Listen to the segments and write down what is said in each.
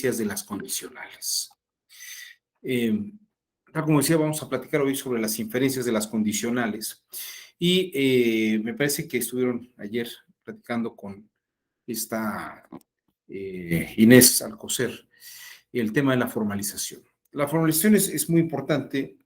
inferencias de las condicionales. Tal como decía, vamos a platicar hoy sobre las inferencias de las condicionales. Y me parece que estuvieron ayer platicando con esta Inés Alcocer el tema de la formalización. La formalización es muy importante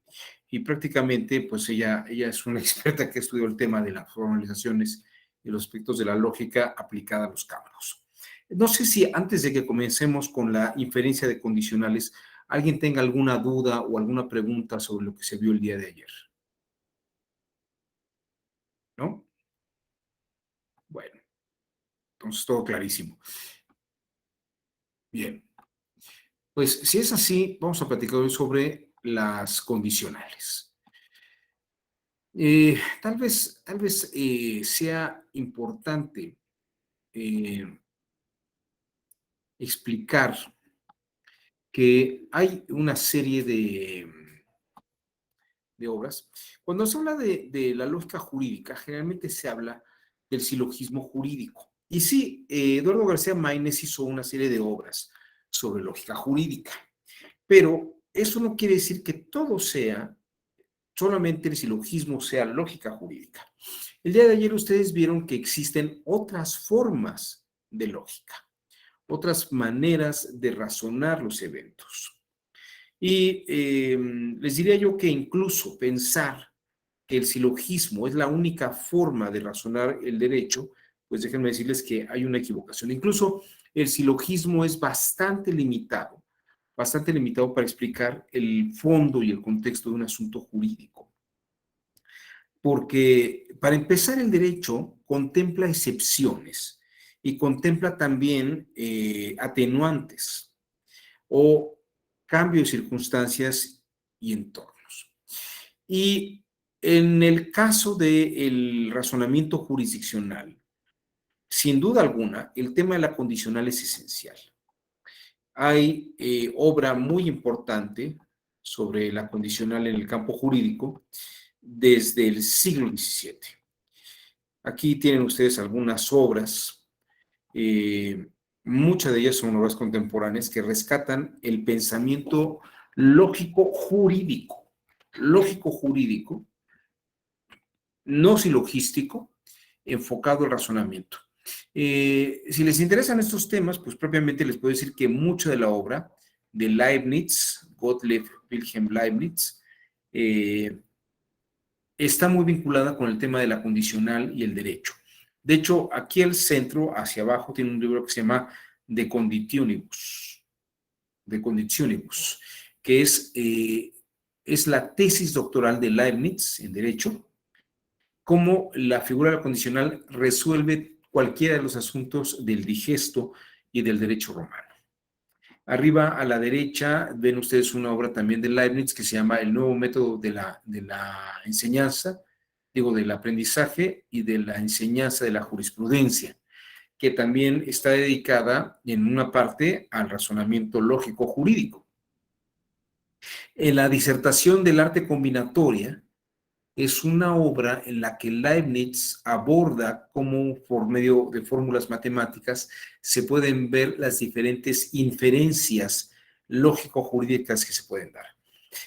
y prácticamente pues ella es una experta que estudió el tema de las formalizaciones y los aspectos de la lógica aplicada a los campos. No sé si antes de que comencemos con la inferencia de condicionales, alguien tenga alguna duda o alguna pregunta sobre lo que se vio el día de ayer. ¿No? Bueno, entonces todo clarísimo. Bien. Pues si es así, vamos a platicar hoy sobre las condicionales. Tal vez sea importante explicar que hay una serie de obras. Cuando se habla de la lógica jurídica, generalmente se habla del silogismo jurídico. Y sí, Eduardo García Maínez hizo una serie de obras sobre lógica jurídica, pero eso no quiere decir que todo sea, solamente el silogismo sea lógica jurídica. El día de ayer ustedes vieron que existen otras formas de lógica, otras maneras de razonar los eventos. Y les diría yo que incluso pensar que el silogismo es la única forma de razonar el derecho, pues déjenme decirles que hay una equivocación. Incluso el silogismo es bastante limitado para explicar el fondo y el contexto de un asunto jurídico. Porque para empezar, el derecho contempla excepciones y contempla también atenuantes o cambio de circunstancias y entornos. Y en el caso del razonamiento jurisdiccional, sin duda alguna, el tema de la condicional es esencial. Hay obra muy importante sobre la condicional en el campo jurídico desde el siglo XVII. Aquí tienen ustedes algunas obras, muchas de ellas son obras contemporáneas que rescatan el pensamiento lógico jurídico, no silogístico, enfocado al razonamiento. Si les interesan estos temas, pues propiamente les puedo decir que mucha de la obra de Leibniz, Gottlieb Wilhelm Leibniz, está muy vinculada con el tema de la condicional y el derecho. De hecho, aquí al centro, hacia abajo, tiene un libro que se llama De Conditionibus, que es la tesis doctoral de Leibniz en derecho, cómo la figura de la condicional resuelve cualquiera de los asuntos del digesto y del derecho romano. Arriba a la derecha ven ustedes una obra también de Leibniz que se llama El nuevo método de la enseñanza, del aprendizaje y de la enseñanza de la jurisprudencia, que también está dedicada en una parte al razonamiento lógico jurídico. En la disertación del arte combinatoria, es una obra en la que Leibniz aborda cómo por medio de fórmulas matemáticas se pueden ver las diferentes inferencias lógico-jurídicas que se pueden dar.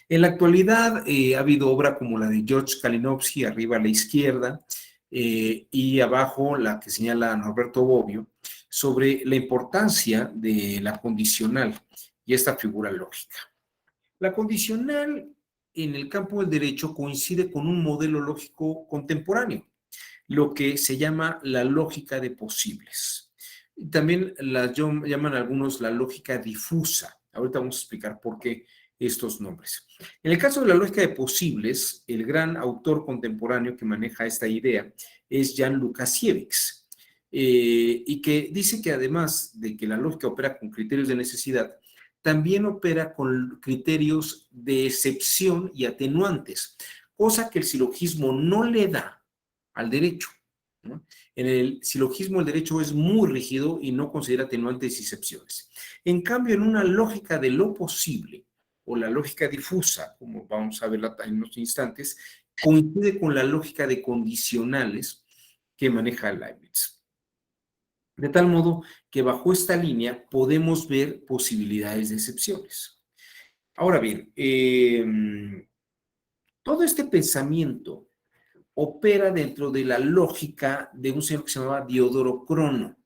En la actualidad ha habido obra como la de George Kalinowski, arriba a la izquierda, y abajo la que señala Norberto Bobbio, sobre la importancia de la condicional y esta figura lógica. La condicional en el campo del derecho coincide con un modelo lógico contemporáneo, lo que se llama la lógica de posibles. También la llaman algunos la lógica difusa. Ahorita vamos a explicar por qué estos nombres. En el caso de la lógica de posibles, el gran autor contemporáneo que maneja esta idea es Jan Lukasiewicz, y que dice que además de que la lógica opera con criterios de necesidad, también opera con criterios de excepción y atenuantes, cosa que el silogismo no le da al derecho, ¿no? En el silogismo el derecho es muy rígido y no considera atenuantes y excepciones. En cambio, en una lógica de lo posible, o la lógica difusa, como vamos a verla en unos instantes, coincide con la lógica de condicionales que maneja Leibniz. De tal modo que bajo esta línea podemos ver posibilidades de excepciones. Ahora bien, todo este pensamiento opera dentro de la lógica de un señor que se llamaba Diodoro Crono.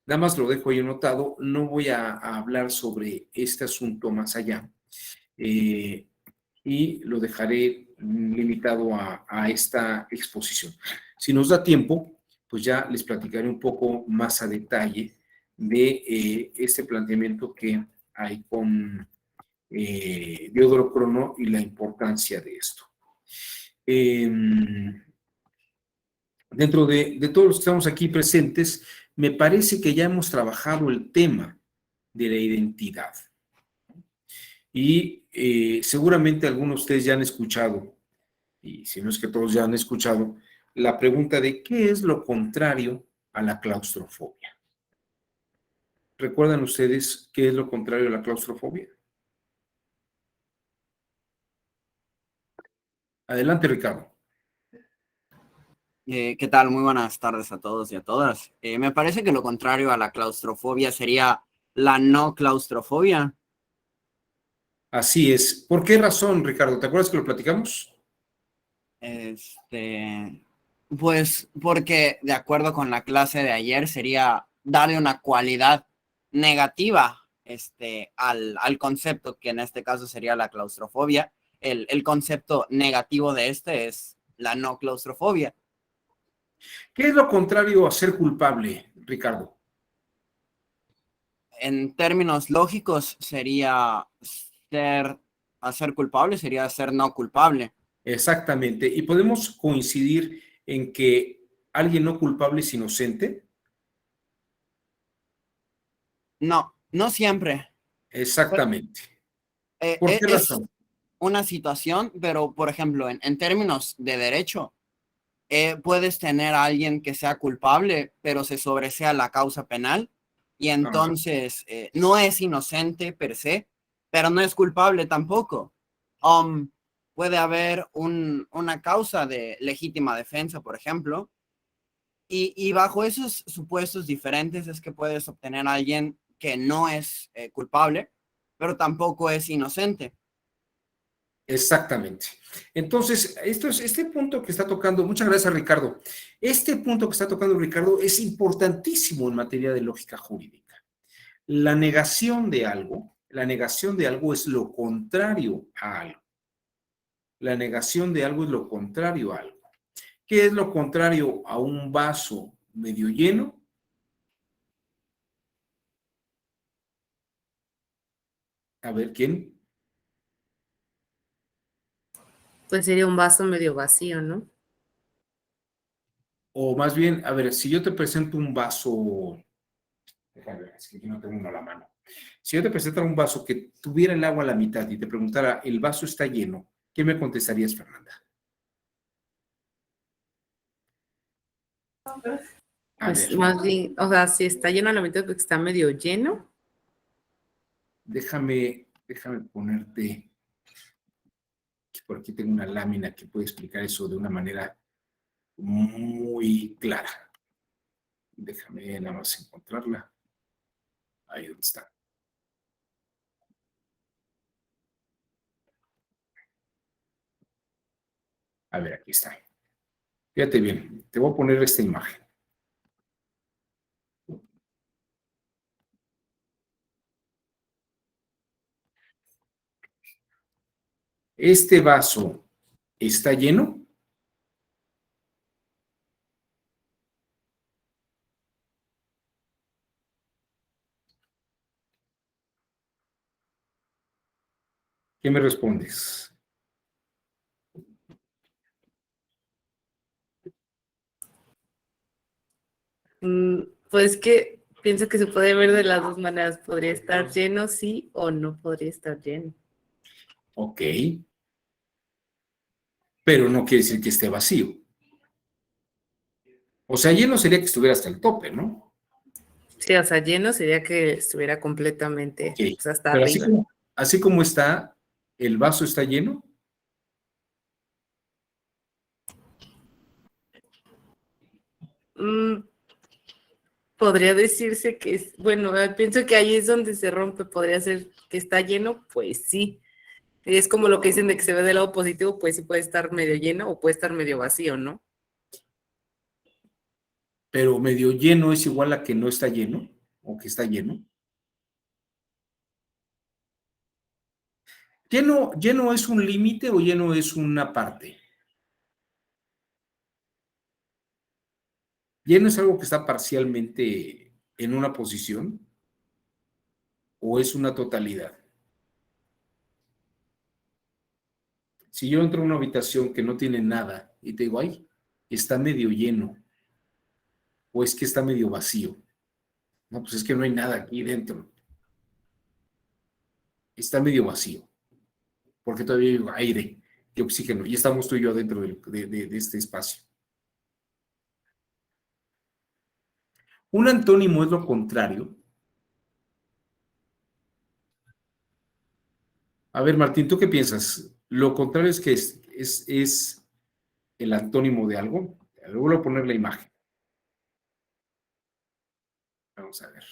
Nada más lo dejo ahí anotado, no voy a hablar sobre este asunto más allá, y lo dejaré limitado a esta exposición. Si nos da tiempo, pues ya les platicaré un poco más a detalle de este planteamiento que hay con Diodoro Crono y la importancia de esto. Dentro de todos los que estamos aquí presentes, me parece que ya hemos trabajado el tema de la identidad. Y seguramente algunos de ustedes ya han escuchado, y si no es que todos ya han escuchado, la pregunta de ¿qué es lo contrario a la claustrofobia? ¿Recuerdan ustedes qué es lo contrario a la claustrofobia? Adelante, Ricardo. ¿Qué tal? Muy buenas tardes a todos y a todas. Me parece que lo contrario a la claustrofobia sería la no claustrofobia. Así es. ¿Por qué razón, Ricardo? ¿Te acuerdas que lo platicamos? Pues porque de acuerdo con la clase de ayer sería darle una cualidad negativa al concepto, que en este caso sería la claustrofobia. El concepto negativo de este es la no claustrofobia. ¿Qué es lo contrario a ser culpable, Ricardo? En términos lógicos sería ser culpable, sería ser no culpable. Exactamente. ¿Y podemos coincidir en que alguien no culpable es inocente? No, no siempre. Exactamente. ¿Por qué Es razón? una situación, pero por ejemplo, en términos de derecho, puedes tener a alguien que sea culpable, pero se sobresea la causa penal y Ajá. entonces no es inocente per se, pero no es culpable tampoco. Um, Puede haber una causa de legítima defensa, por ejemplo, y bajo esos supuestos diferentes es que puedes obtener a alguien que no es culpable, pero tampoco es inocente. Exactamente. Entonces, este punto que está tocando, muchas gracias, Ricardo. Este punto que está tocando Ricardo es importantísimo en materia de lógica jurídica. La negación de algo es lo contrario a algo. La negación de algo es lo contrario a algo. ¿Qué es lo contrario a un vaso medio lleno? A ver, ¿quién? Pues sería un vaso medio vacío, ¿no? O más bien, a ver, si yo te presento un vaso, déjame ver, es que aquí no tengo uno a la mano. Si yo te presentara un vaso que tuviera el agua a la mitad y te preguntara, ¿el vaso está lleno? ¿Qué me contestarías, Fernanda? A Pues ver, más bien, o sea, si está lleno a la mitad porque está medio lleno. déjame ponerte, por aquí tengo una lámina que puede explicar eso de una manera muy clara. Déjame nada más encontrarla. Ahí donde está. A ver, aquí está. Fíjate bien, te voy a poner esta imagen. ¿Este vaso está lleno? ¿Qué me respondes? Pues que pienso que se puede ver de las dos maneras. Podría estar lleno, sí, o no podría estar lleno. Ok, pero no quiere decir que esté vacío. O sea, lleno sería que estuviera hasta el tope, ¿no? Sí, o sea, lleno sería que estuviera completamente, Ok, pues hasta pero arriba. así como está, ¿el vaso está lleno? Mm, podría decirse que es, bueno, pienso que ahí es donde se rompe, podría ser que está lleno, pues sí. Es como lo que dicen de que se ve del lado positivo, pues sí puede estar medio lleno o puede estar medio vacío, ¿no? Pero medio lleno es igual a que no está lleno o que está lleno. ¿Lleno es un límite o lleno es una parte? ¿Lleno es algo que está parcialmente en una posición o es una totalidad? Si yo entro a una habitación que no tiene nada y te digo, ay, está medio lleno o es que está medio vacío. No, pues es que no hay nada aquí dentro. Está medio vacío porque todavía hay aire y oxígeno y estamos tú y yo dentro de este espacio. Un antónimo es lo contrario. A ver, Martín, ¿tú qué piensas? ¿Lo contrario es que es el antónimo de algo? Luego voy a poner la imagen. Vamos a ver.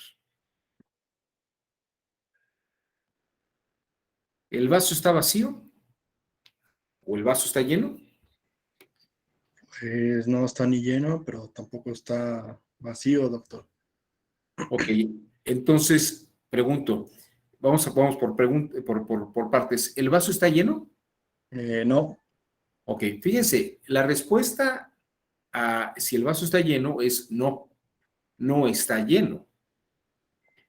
¿El vaso está vacío? ¿O el vaso está lleno? Pues no está ni lleno, pero tampoco está vacío, doctor. Ok, entonces pregunto, vamos por partes. ¿El vaso está lleno? No, Ok, fíjense, la respuesta a si el vaso está lleno es no, no está lleno.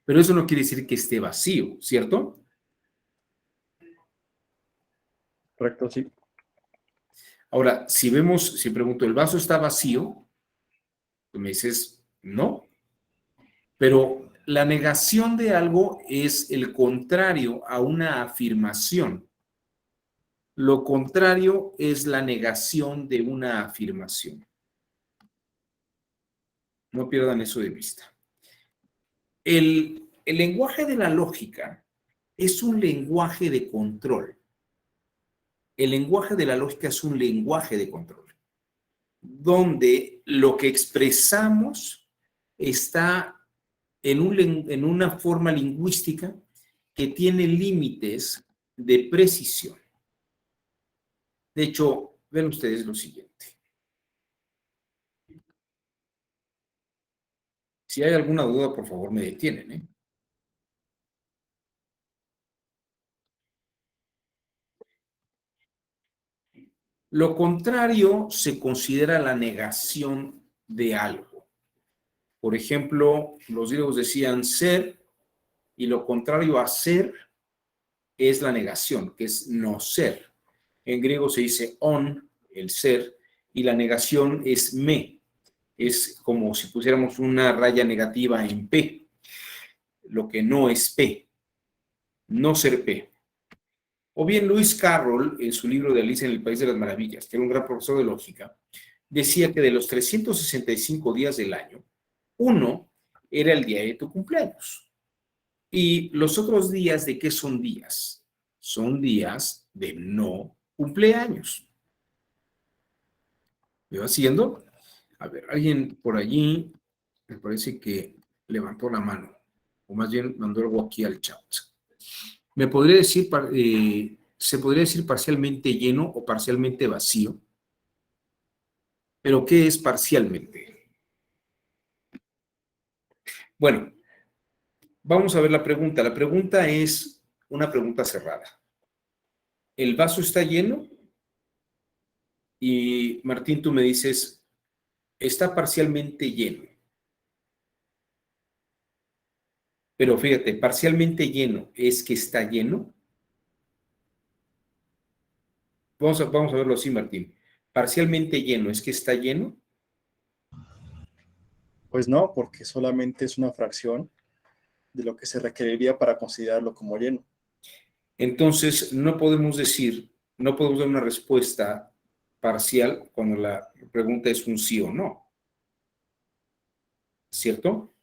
Pero eso no quiere decir que esté vacío, ¿cierto? correcto, sí. Ahora, si pregunto, ¿el vaso está vacío? Tú me dices, no. Pero la negación de algo es el contrario a una afirmación. Lo contrario es la negación de una afirmación. No pierdan eso de vista. El lenguaje de la lógica es un lenguaje de control. El lenguaje de la lógica es un lenguaje de control, donde lo que expresamos está en una forma lingüística que tiene límites de precisión. De hecho, ven ustedes lo siguiente. Si hay alguna duda, por favor, me detienen, ¿eh? Lo contrario se considera la negación de algo. Por ejemplo, los griegos decían ser, y lo contrario a ser es la negación, que es no ser. En griego se dice on, el ser, y la negación es me. Es como si pusiéramos una raya negativa en P, lo que no es P, no ser P. O bien Lewis Carroll, en su libro de Alicia en el País de las Maravillas, que era un gran profesor de lógica, decía que de los 365 días del año, uno era el día de tu cumpleaños. Y los otros días, ¿de qué son días? Son días de no cumpleaños. ¿Me va siguiendo? A ver, alguien por allí me parece que levantó la mano, o más bien mandó algo aquí al chat. ¿Me podría decir, se podría decir parcialmente lleno o parcialmente vacío? ¿Pero qué es parcialmente? Bueno, vamos a ver la pregunta. La pregunta es una pregunta cerrada. ¿El vaso está lleno? Y Martín, tú me dices, está parcialmente lleno. Pero fíjate, parcialmente lleno es que está lleno. Vamos a verlo así, Martín. Parcialmente lleno es que está lleno. Pues no, porque solamente es una fracción de lo que se requeriría para considerarlo como lleno. Entonces, no podemos dar una respuesta parcial cuando la pregunta es un sí o no. ¿Cierto?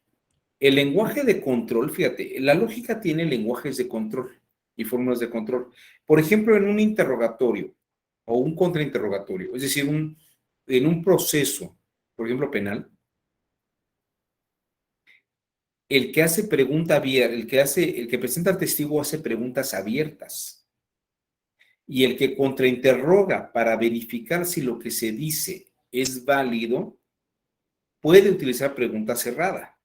El lenguaje de control, fíjate, la lógica tiene lenguajes de control y fórmulas de control. Por ejemplo, en un interrogatorio o un contrainterrogatorio, es decir, en un proceso, por ejemplo, penal, El que hace pregunta abierta, el que presenta al testigo hace preguntas abiertas. Y el que contrainterroga para verificar si lo que se dice es válido, puede utilizar pregunta cerrada.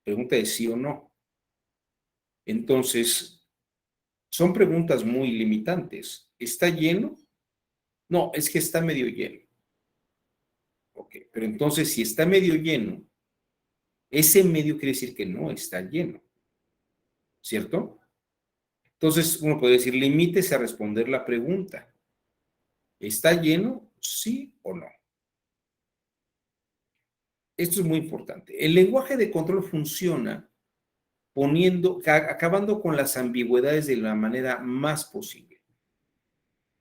Pregunta de sí o no. Entonces, son preguntas muy limitantes. ¿Está lleno? No, es que está medio lleno. Ok, pero entonces si está medio lleno, ese medio quiere decir que no está lleno, ¿cierto? Entonces uno puede decir, limítese a responder la pregunta. ¿Está lleno? ¿Sí o no? Esto es muy importante. El lenguaje de control funciona acabando con las ambigüedades de la manera más posible,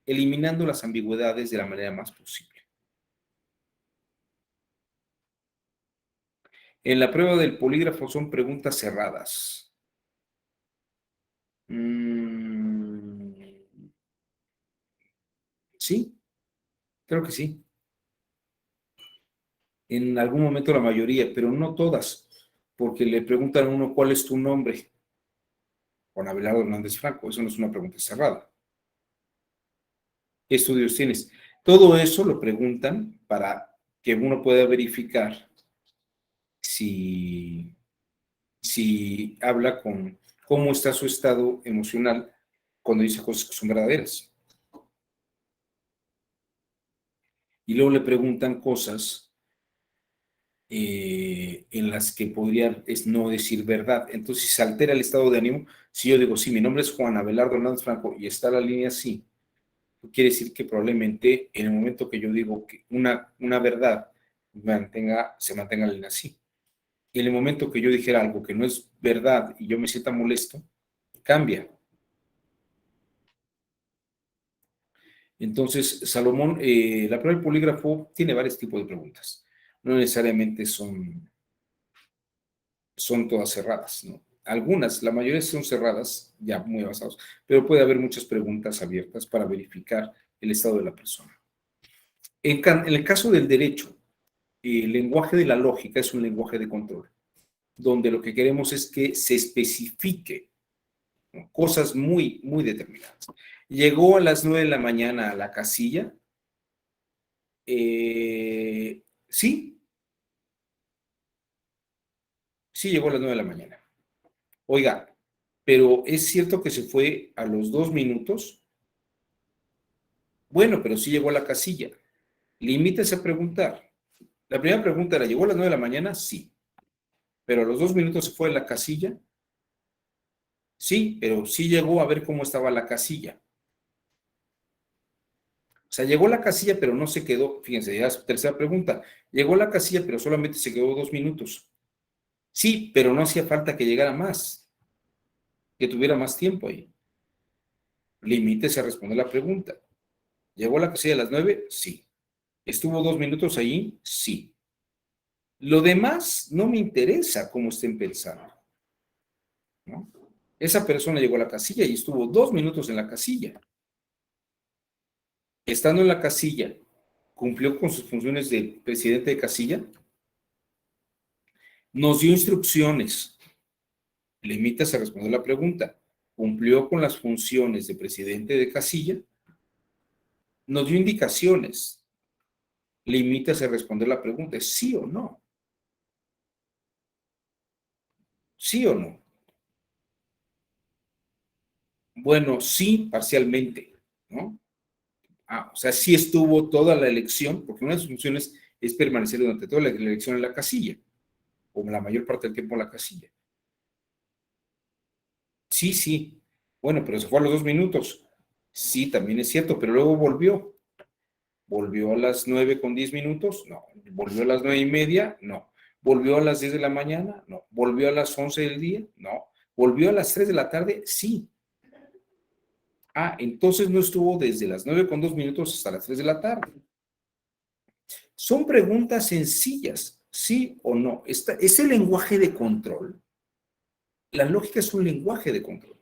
eliminando las ambigüedades de la manera más posible. En la prueba del polígrafo son preguntas cerradas. Sí, creo que sí. En algún momento la mayoría, pero no todas, porque le preguntan a uno cuál es tu nombre. Juan Abelardo Hernández Franco, eso no es una pregunta cerrada. ¿Qué estudios tienes? Todo eso lo preguntan para que uno pueda verificar si habla con cómo está su estado emocional cuando dice cosas que son verdaderas. Y luego le preguntan cosas en las que podría no decir verdad. Entonces, si se altera el estado de ánimo, si yo digo, sí, mi nombre es Juan Abelardo Hernández Franco y está la línea así, quiere decir que probablemente en el momento que yo digo que una verdad se mantenga la línea así. Y en el momento que yo dijera algo que no es verdad y yo me sienta molesto, cambia. Entonces, Salomón, la prueba del polígrafo tiene varios tipos de preguntas. No necesariamente son todas cerradas, ¿no? Algunas, la mayoría son cerradas, ya muy avanzados, pero puede haber muchas preguntas abiertas para verificar el estado de la persona. En el caso del derecho, el lenguaje de la lógica es un lenguaje de control, donde lo que queremos es que se especifique, ¿no?, cosas muy, muy determinadas. Llegó a las 9 de la mañana a la casilla. Sí, sí llegó a las 9 de la mañana. Oiga, pero ¿es cierto que se fue a los 2 minutos? Bueno, pero sí llegó a la casilla. Limítese a preguntar. La primera pregunta era, ¿llegó a las 9 de la mañana? Sí. ¿Pero a los 2 minutos se fue a la casilla? Sí, pero sí llegó a ver cómo estaba la casilla. O sea, llegó a la casilla, pero no se quedó. Fíjense, ya es tercera pregunta. Llegó a la casilla, pero solamente se quedó 2 minutos. Sí, pero no hacía falta que llegara más, que tuviera más tiempo ahí. Limítese a responder la pregunta. ¿Llegó a la casilla a las 9? Sí. ¿Estuvo 2 minutos allí? Sí. Lo demás no me interesa cómo estén pensando, ¿no? Esa persona llegó a la casilla y estuvo 2 minutos en la casilla. Estando en la casilla, ¿cumplió con sus funciones de presidente de casilla? Nos dio instrucciones. Limítase a responder la pregunta. ¿Cumplió con las funciones de presidente de casilla? Nos dio indicaciones. Limítase a responder la pregunta. ¿Es sí o no? ¿Sí o no? Bueno, sí, parcialmente, ¿no? O sea, sí estuvo toda la elección, porque una de sus funciones es permanecer durante toda la elección en la casilla, o la mayor parte del tiempo en la casilla. Sí, sí. Bueno, pero se fue a los 2 minutos. Sí, también es cierto, pero luego volvió. ¿Volvió a las 9:10? No. ¿Volvió a las 9:30? No. ¿Volvió a las 10 de la mañana? No. ¿Volvió a las 11 del día? No. ¿Volvió a las 3 de la tarde? Sí. Entonces no estuvo desde las 9:02 hasta las 3 de la tarde. Son preguntas sencillas, ¿sí o no? Es el lenguaje de control. La lógica es un lenguaje de control,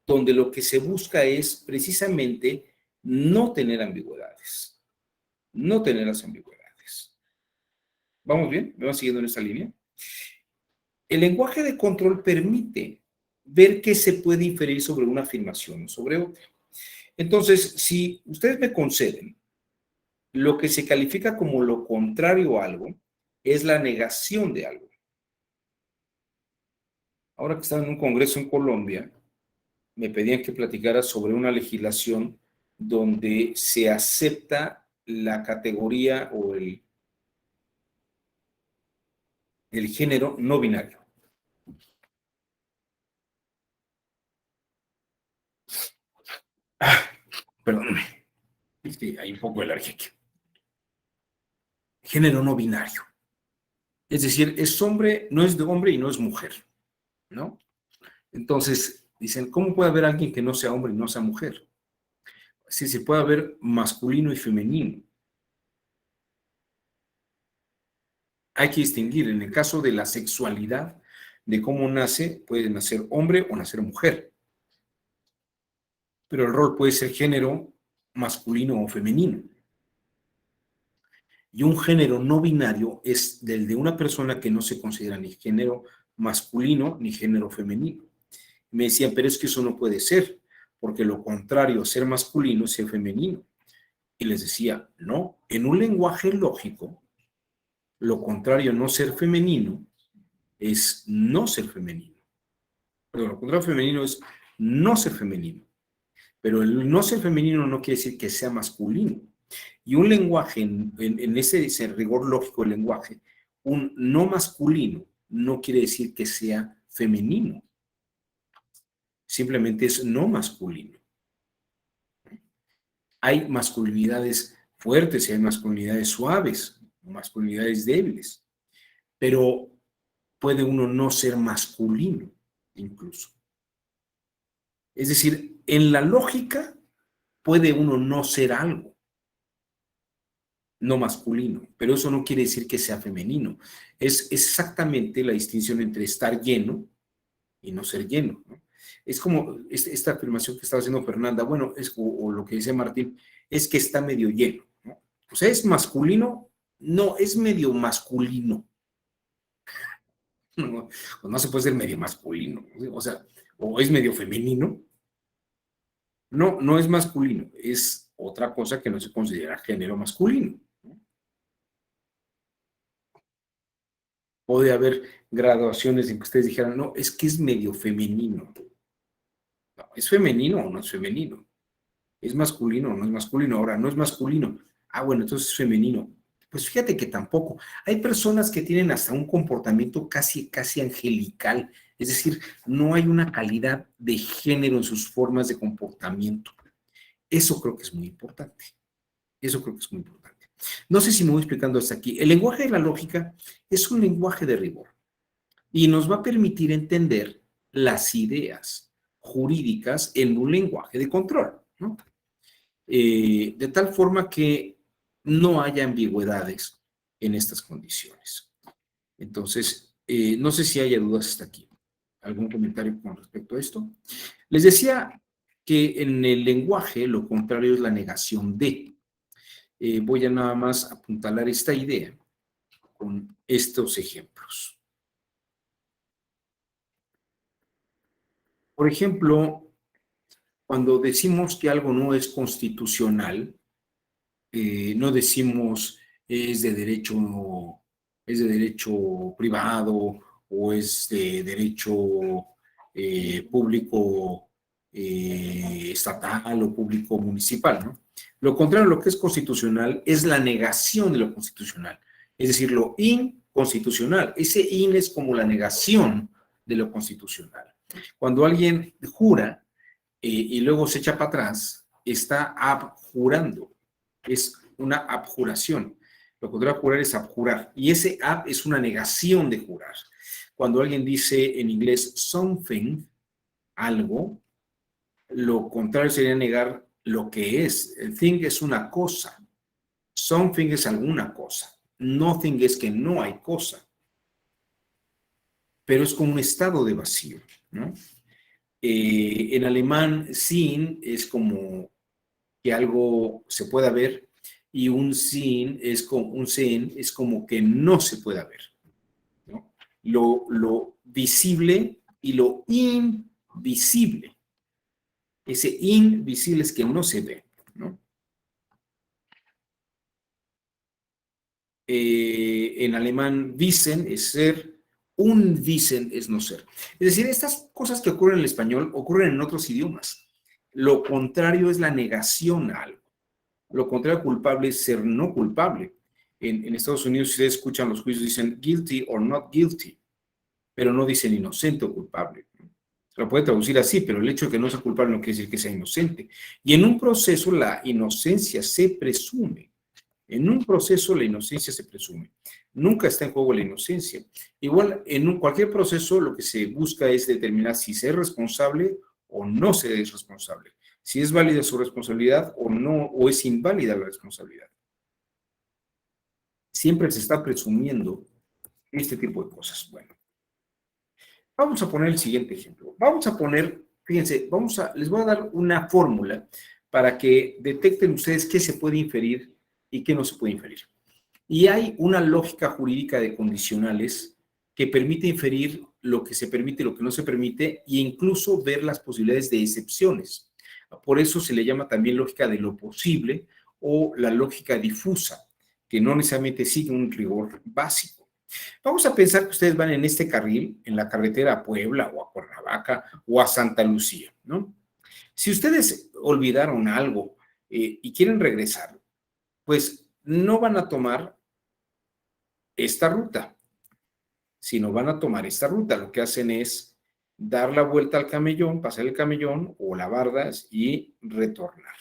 donde lo que se busca es precisamente no tener ambigüedades. No tener las ambigüedades. ¿Vamos bien? ¿Me van siguiendo en esta línea? El lenguaje de control permite ver qué se puede inferir sobre una afirmación o sobre otra. Entonces, si ustedes me conceden, lo que se califica como lo contrario a algo es la negación de algo. Ahora que estaba en un congreso en Colombia, me pedían que platicara sobre una legislación donde se acepta la categoría o el género no binario. Perdóname, es que hay un poco de alergia aquí. Género no binario. Es decir, es hombre, no es de hombre y no es mujer, ¿no? Entonces, dicen, ¿cómo puede haber alguien que no sea hombre y no sea mujer? Sí, se puede haber masculino y femenino. Hay que distinguir, en el caso de la sexualidad, de cómo nace, puede nacer hombre o nacer mujer. Pero el rol puede ser género masculino o femenino. Y un género no binario es del de una persona que no se considera ni género masculino ni género femenino. Me decían, pero es que eso no puede ser, porque lo contrario a ser masculino es ser femenino. Y les decía, no, en un lenguaje lógico, lo contrario a no ser femenino es no ser femenino. Pero lo contrario a femenino es no ser femenino. Pero el no ser femenino no quiere decir que sea masculino. Y un lenguaje, en ese rigor lógico del lenguaje, un no masculino no quiere decir que sea femenino. Simplemente es no masculino. Hay masculinidades fuertes y hay masculinidades suaves, masculinidades débiles, pero puede uno no ser masculino incluso. Es decir, en la lógica puede uno no ser algo no masculino, pero eso no quiere decir que sea femenino. Es exactamente la distinción entre estar lleno y no ser lleno, ¿no? Es como esta afirmación que estaba haciendo Fernanda, bueno, o lo que dice Martín, es que está medio lleno, ¿no? O sea, ¿es masculino? No, es medio masculino. No, no se puede ser medio masculino, o sea, o es medio femenino. No, no es masculino, es otra cosa que no se considera género masculino, ¿no? Puede haber graduaciones en que ustedes dijeran, no, es que es medio femenino. No, ¿es femenino o no es femenino? ¿Es masculino o no es masculino? Ahora, no es masculino. Ah, bueno, entonces es femenino. Pues fíjate que tampoco. Hay personas que tienen hasta un comportamiento casi, casi angelical. Es decir, no hay una calidad de género en sus formas de comportamiento. Eso creo que es muy importante. Eso creo que es muy importante. No sé si me voy explicando hasta aquí. El lenguaje de la lógica es un lenguaje de rigor y nos va a permitir entender las ideas jurídicas en un lenguaje de control, ¿no? De tal forma que no haya ambigüedades en estas condiciones. Entonces, no sé si haya dudas hasta aquí. ¿Algún comentario con respecto a esto? Les decía que en el lenguaje lo contrario es la negación de. Voy a nada más apuntalar esta idea con estos ejemplos. Por ejemplo, cuando decimos que algo no es constitucional, no decimos es de derecho privado o es de derecho público estatal o público municipal, ¿no? Lo contrario a lo que es constitucional es la negación de lo constitucional, es decir, lo inconstitucional. Ese in es como la negación de lo constitucional. Cuando alguien jura y luego se echa para atrás, está abjurando. Es una abjuración. Lo contrario a jurar es abjurar. Y ese ab es una negación de jurar. Cuando alguien dice en inglés something, algo, lo contrario sería negar lo que es. El thing es una cosa. Something es alguna cosa. Nothing es que no hay cosa. Pero es como un estado de vacío, ¿no? En alemán, sin es como que algo se pueda ver y un sin es como que no se pueda ver, ¿no? lo visible y lo invisible. Ese invisible es que no se ve, ¿no? En alemán, Wissen es ser, Unwissen es no ser. Es decir, estas cosas que ocurren en el español ocurren en otros idiomas. Lo contrario es la negación a algo. Lo contrario a culpable es ser no culpable. En Estados Unidos, si ustedes escuchan los juicios, dicen guilty or not guilty, pero no dicen inocente o culpable. Se lo puede traducir así, pero el hecho de que no sea culpable no quiere decir que sea inocente. Y en un proceso la inocencia se presume. En un proceso la inocencia se presume. Nunca está en juego la inocencia. Igual, en cualquier proceso lo que se busca es determinar si se es responsable o no se es responsable. Si es válida su responsabilidad o no, o es inválida la responsabilidad. Siempre se está presumiendo este tipo de cosas. Bueno, vamos a poner el siguiente ejemplo. Vamos a poner, fíjense, les voy a dar una fórmula para que detecten ustedes qué se puede inferir y qué no se puede inferir. Y hay una lógica jurídica de condicionales que permite inferir lo que se permite y lo que no se permite, e incluso ver las posibilidades de excepciones. Por eso se le llama también lógica de lo posible o la lógica difusa, que no necesariamente sigue un rigor básico. Vamos a pensar que ustedes van en este carril, en la carretera a Puebla o a Cuernavaca o a Santa Lucía, ¿no? Si ustedes olvidaron algo y quieren regresar, pues no van a tomar esta ruta, sino van a tomar esta ruta. Lo que hacen es dar la vuelta al camellón, pasar el camellón o la bardas y retornar.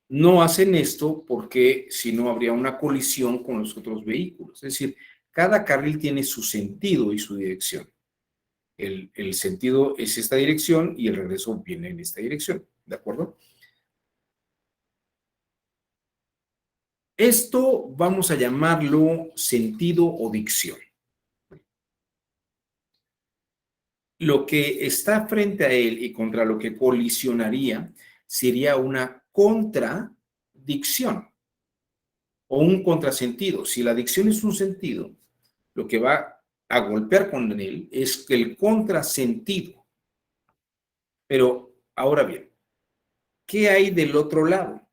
No hacen esto porque si no habría una colisión con los otros vehículos. Es decir, cada carril tiene su sentido y su dirección. El sentido es esta dirección y el regreso viene en esta dirección. ¿De acuerdo? Esto vamos a llamarlo sentido o dicción. Lo que está frente a él y contra lo que colisionaría sería una contradicción o un contrasentido. Si la dicción es un sentido, lo que va a golpear con él es el contrasentido. Pero ahora bien, ¿qué hay del otro lado?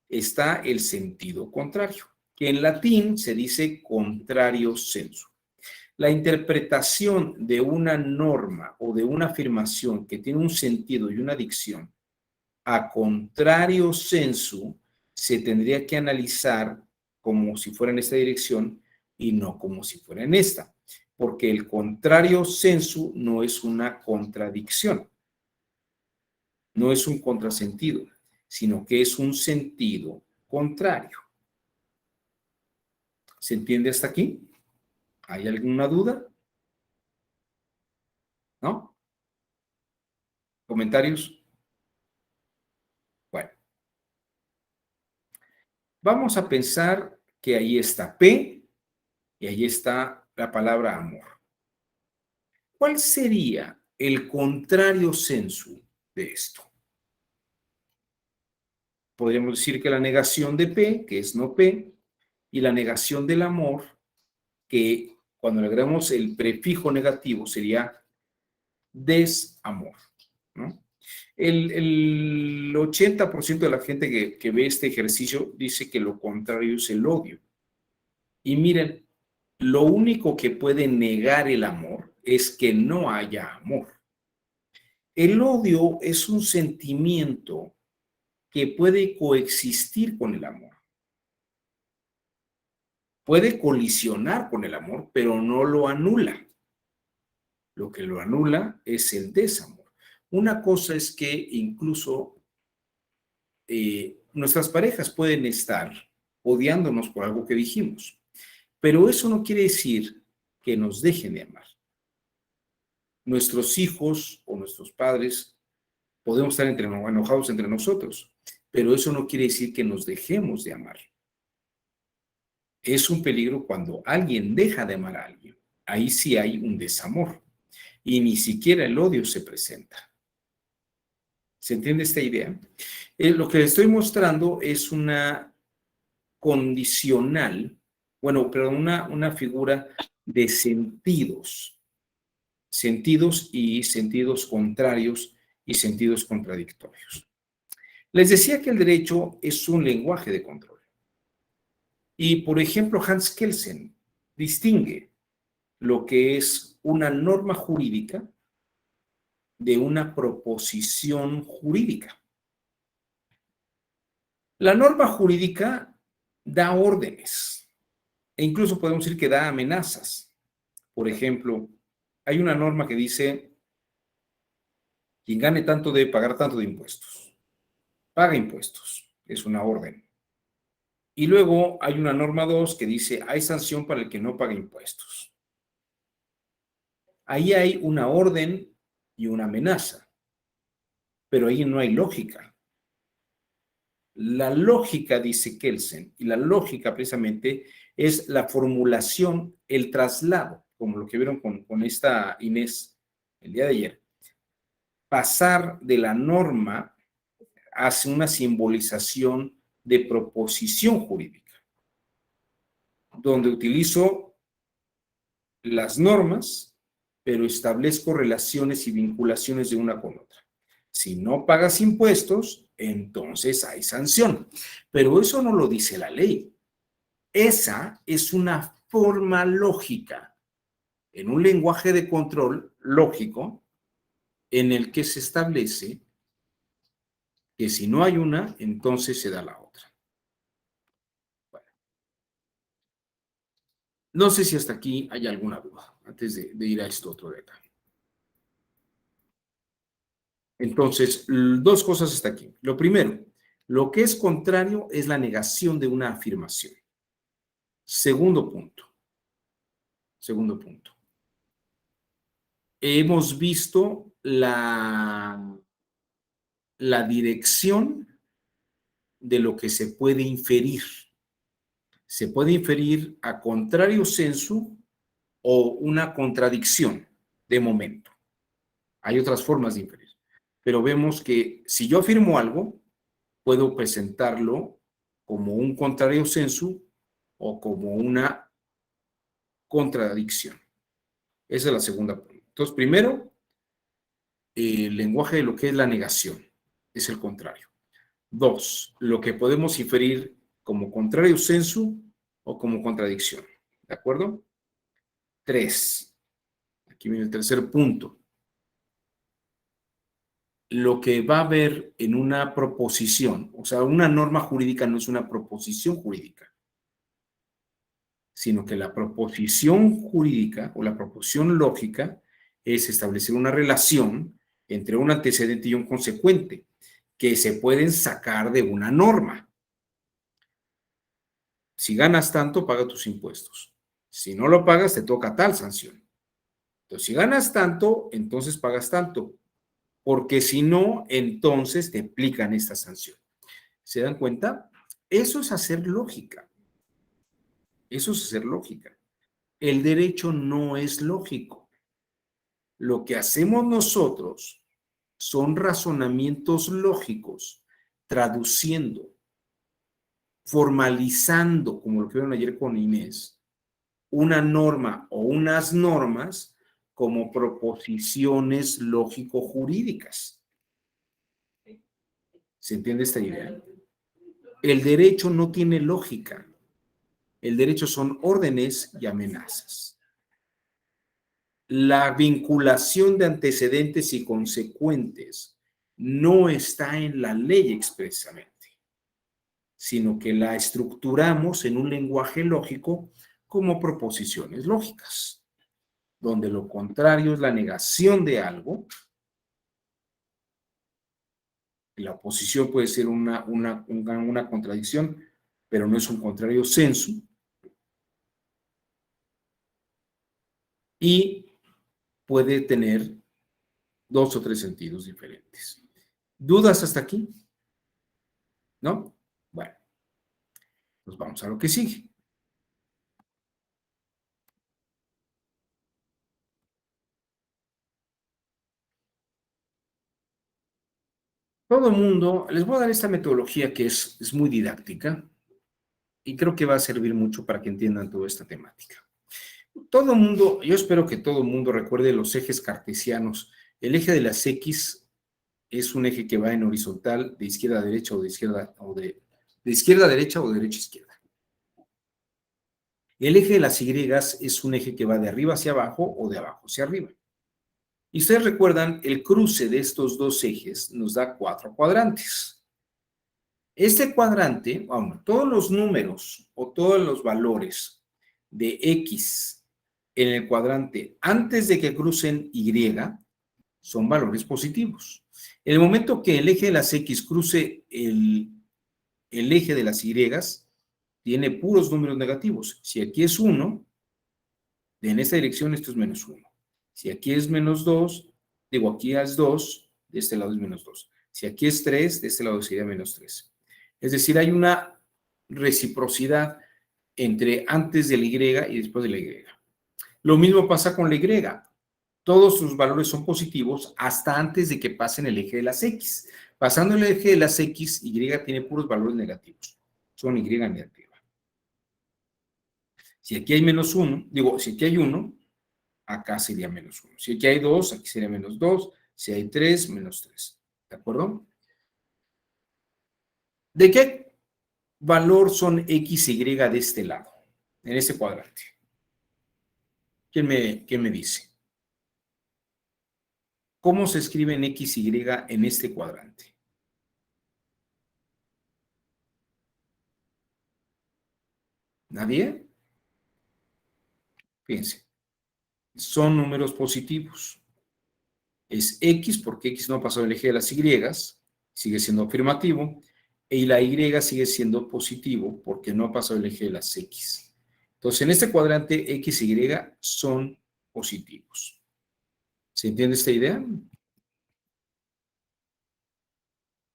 Está el sentido contrario, que en latín se dice contrario sensu. La interpretación de una norma o de una afirmación que tiene un sentido y una dicción a contrario sensu se tendría que analizar como si fuera en esta dirección y no como si fuera en esta, porque el contrario sensu no es una contradicción, no es un contrasentido, sino que es un sentido contrario. ¿Se entiende hasta aquí? ¿Hay alguna duda? ¿No? ¿Comentarios? Bueno. Vamos a pensar que ahí está P y ahí está la palabra amor. ¿Cuál sería el contrario sensu de esto? Podríamos decir que la negación de P, que es no P, y la negación del amor, que cuando le agregamos el prefijo negativo sería desamor, ¿no? El 80% de la gente que ve este ejercicio dice que lo contrario es el odio. Y miren, lo único que puede negar el amor es que no haya amor. El odio es un sentimiento que puede coexistir con el amor. Puede colisionar con el amor, pero no lo anula. Lo que lo anula es el desamor. Una cosa es que incluso nuestras parejas pueden estar odiándonos por algo que dijimos, pero eso no quiere decir que nos dejen de amar. Nuestros hijos o nuestros padres podemos estar enojados entre nosotros, pero eso no quiere decir que nos dejemos de amar. Es un peligro cuando alguien deja de amar a alguien. Ahí sí hay un desamor y ni siquiera el odio se presenta. ¿Se entiende esta idea? Lo que les estoy mostrando es una condicional, bueno, pero una figura de sentidos, sentidos y sentidos contrarios y sentidos contradictorios. Les decía que el derecho es un lenguaje de control. Y, por ejemplo, Hans Kelsen distingue lo que es una norma jurídica de una proposición jurídica. La norma jurídica da órdenes e incluso podemos decir que da amenazas. Por ejemplo, hay una norma que dice: quien gane tanto debe pagar tanto de impuestos. Paga impuestos, es una orden. Y luego hay una norma 2 que dice: hay sanción para el que no paga impuestos. Ahí hay una orden y una amenaza, pero ahí no hay lógica. La lógica, dice Kelsen, y la lógica precisamente es la formulación, el traslado, como lo que vieron con esta Inés el día de ayer. Pasar de la norma hacia una simbolización de proposición jurídica, donde utilizo las normas, pero establezco relaciones y vinculaciones de una con otra. Si no pagas impuestos, entonces hay sanción. Pero eso no lo dice la ley. Esa es una forma lógica, en un lenguaje de control lógico, en el que se establece que si no hay una, entonces se da la otra. Bueno. No sé si hasta aquí hay alguna duda, antes de ir a esto otro detalle. Entonces, dos cosas hasta aquí. Lo primero, lo que es contrario es la negación de una afirmación. Segundo punto. Hemos visto la dirección de lo que se puede inferir. Se puede inferir a contrario sensu o una contradicción de momento. Hay otras formas de inferir. Pero vemos que si yo afirmo algo, puedo presentarlo como un contrario sensu o como una contradicción. Esa es la segunda punto. Entonces, primero, el lenguaje de lo que es la negación, es el contrario. 2, lo que podemos inferir como contrario sensu o como contradicción. ¿De acuerdo? 3, aquí viene el tercer punto. Lo que va a haber en una proposición, o sea, una norma jurídica no es una proposición jurídica, sino que la proposición jurídica o la proposición lógica es establecer una relación entre un antecedente y un consecuente que se pueden sacar de una norma. Si ganas tanto, paga tus impuestos. Si no lo pagas, te toca tal sanción. Entonces, si ganas tanto, entonces pagas tanto. Porque si no, entonces te aplican esta sanción. ¿Se dan cuenta? Eso es hacer lógica. Eso es hacer lógica. El derecho no es lógico. Lo que hacemos nosotros son razonamientos lógicos, traduciendo, formalizando, como lo que vieron ayer con Inés, una norma o unas normas como proposiciones lógico-jurídicas. ¿Se entiende esta idea? El derecho no tiene lógica. El derecho son órdenes y amenazas. La vinculación de antecedentes y consecuentes no está en la ley expresamente, sino que la estructuramos en un lenguaje lógico como proposiciones lógicas, donde lo contrario es la negación de algo. La oposición puede ser una contradicción, pero no es un contrario sensu. Y puede tener 2 o 3 sentidos diferentes. ¿Dudas hasta aquí? ¿No? Bueno, pues vamos a lo que sigue. Todo el mundo, les voy a dar esta metodología que es muy didáctica y creo que va a servir mucho para que entiendan toda esta temática. Todo el mundo, yo espero que todo el mundo recuerde los ejes cartesianos. El eje de las X es un eje que va en horizontal de izquierda a derecha o de izquierda de izquierda a derecha o de derecha a izquierda. El eje de las Y es un eje que va de arriba hacia abajo o de abajo hacia arriba. Y ustedes recuerdan, el cruce de estos dos ejes nos da 4 cuadrantes. Este cuadrante, bueno, todos los números o todos los valores de X en el cuadrante antes de que crucen Y son valores positivos. En el momento que el eje de las X cruce el eje de las Y, tiene puros números negativos. Si aquí es 1, en esta dirección esto es menos 1. Si aquí es menos 2, digo, aquí es 2, de este lado es menos 2. Si aquí es 3, de este lado sería menos 3. Es decir, hay una reciprocidad entre antes de la Y y después de la Y. Lo mismo pasa con la Y. Todos sus valores son positivos hasta antes de que pasen el eje de las X. Pasando el eje de las X, Y tiene puros valores negativos. Son Y negativa. Si aquí hay menos 1, digo, si aquí hay 1, acá sería menos 1. Si aquí hay 2, aquí sería menos 2. Si hay 3, menos 3. ¿De acuerdo? ¿De qué valor son X y Y de este lado? En este cuadrante. ¿Quién me dice? ¿Cómo se escriben X y Y en este cuadrante? ¿Nadie? Fíjense. Son números positivos. Es X porque X no ha pasado el eje de las Y, sigue siendo afirmativo, y la Y sigue siendo positivo porque no ha pasado el eje de las X. Entonces, en este cuadrante, X y Y son positivos. ¿Se entiende esta idea?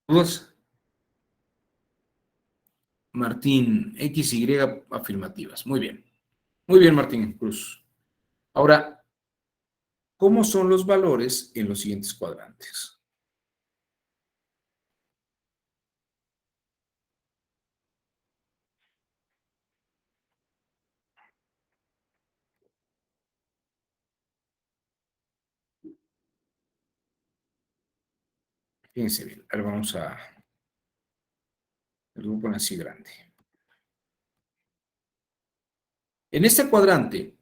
¿Dudas? Martín, X y Y afirmativas. Muy bien. Muy bien, Martín Cruz. Ahora, ¿cómo son los valores en los siguientes cuadrantes? Fíjense bien. Ahora vamos a... lo voy a poner así grande. En este cuadrante,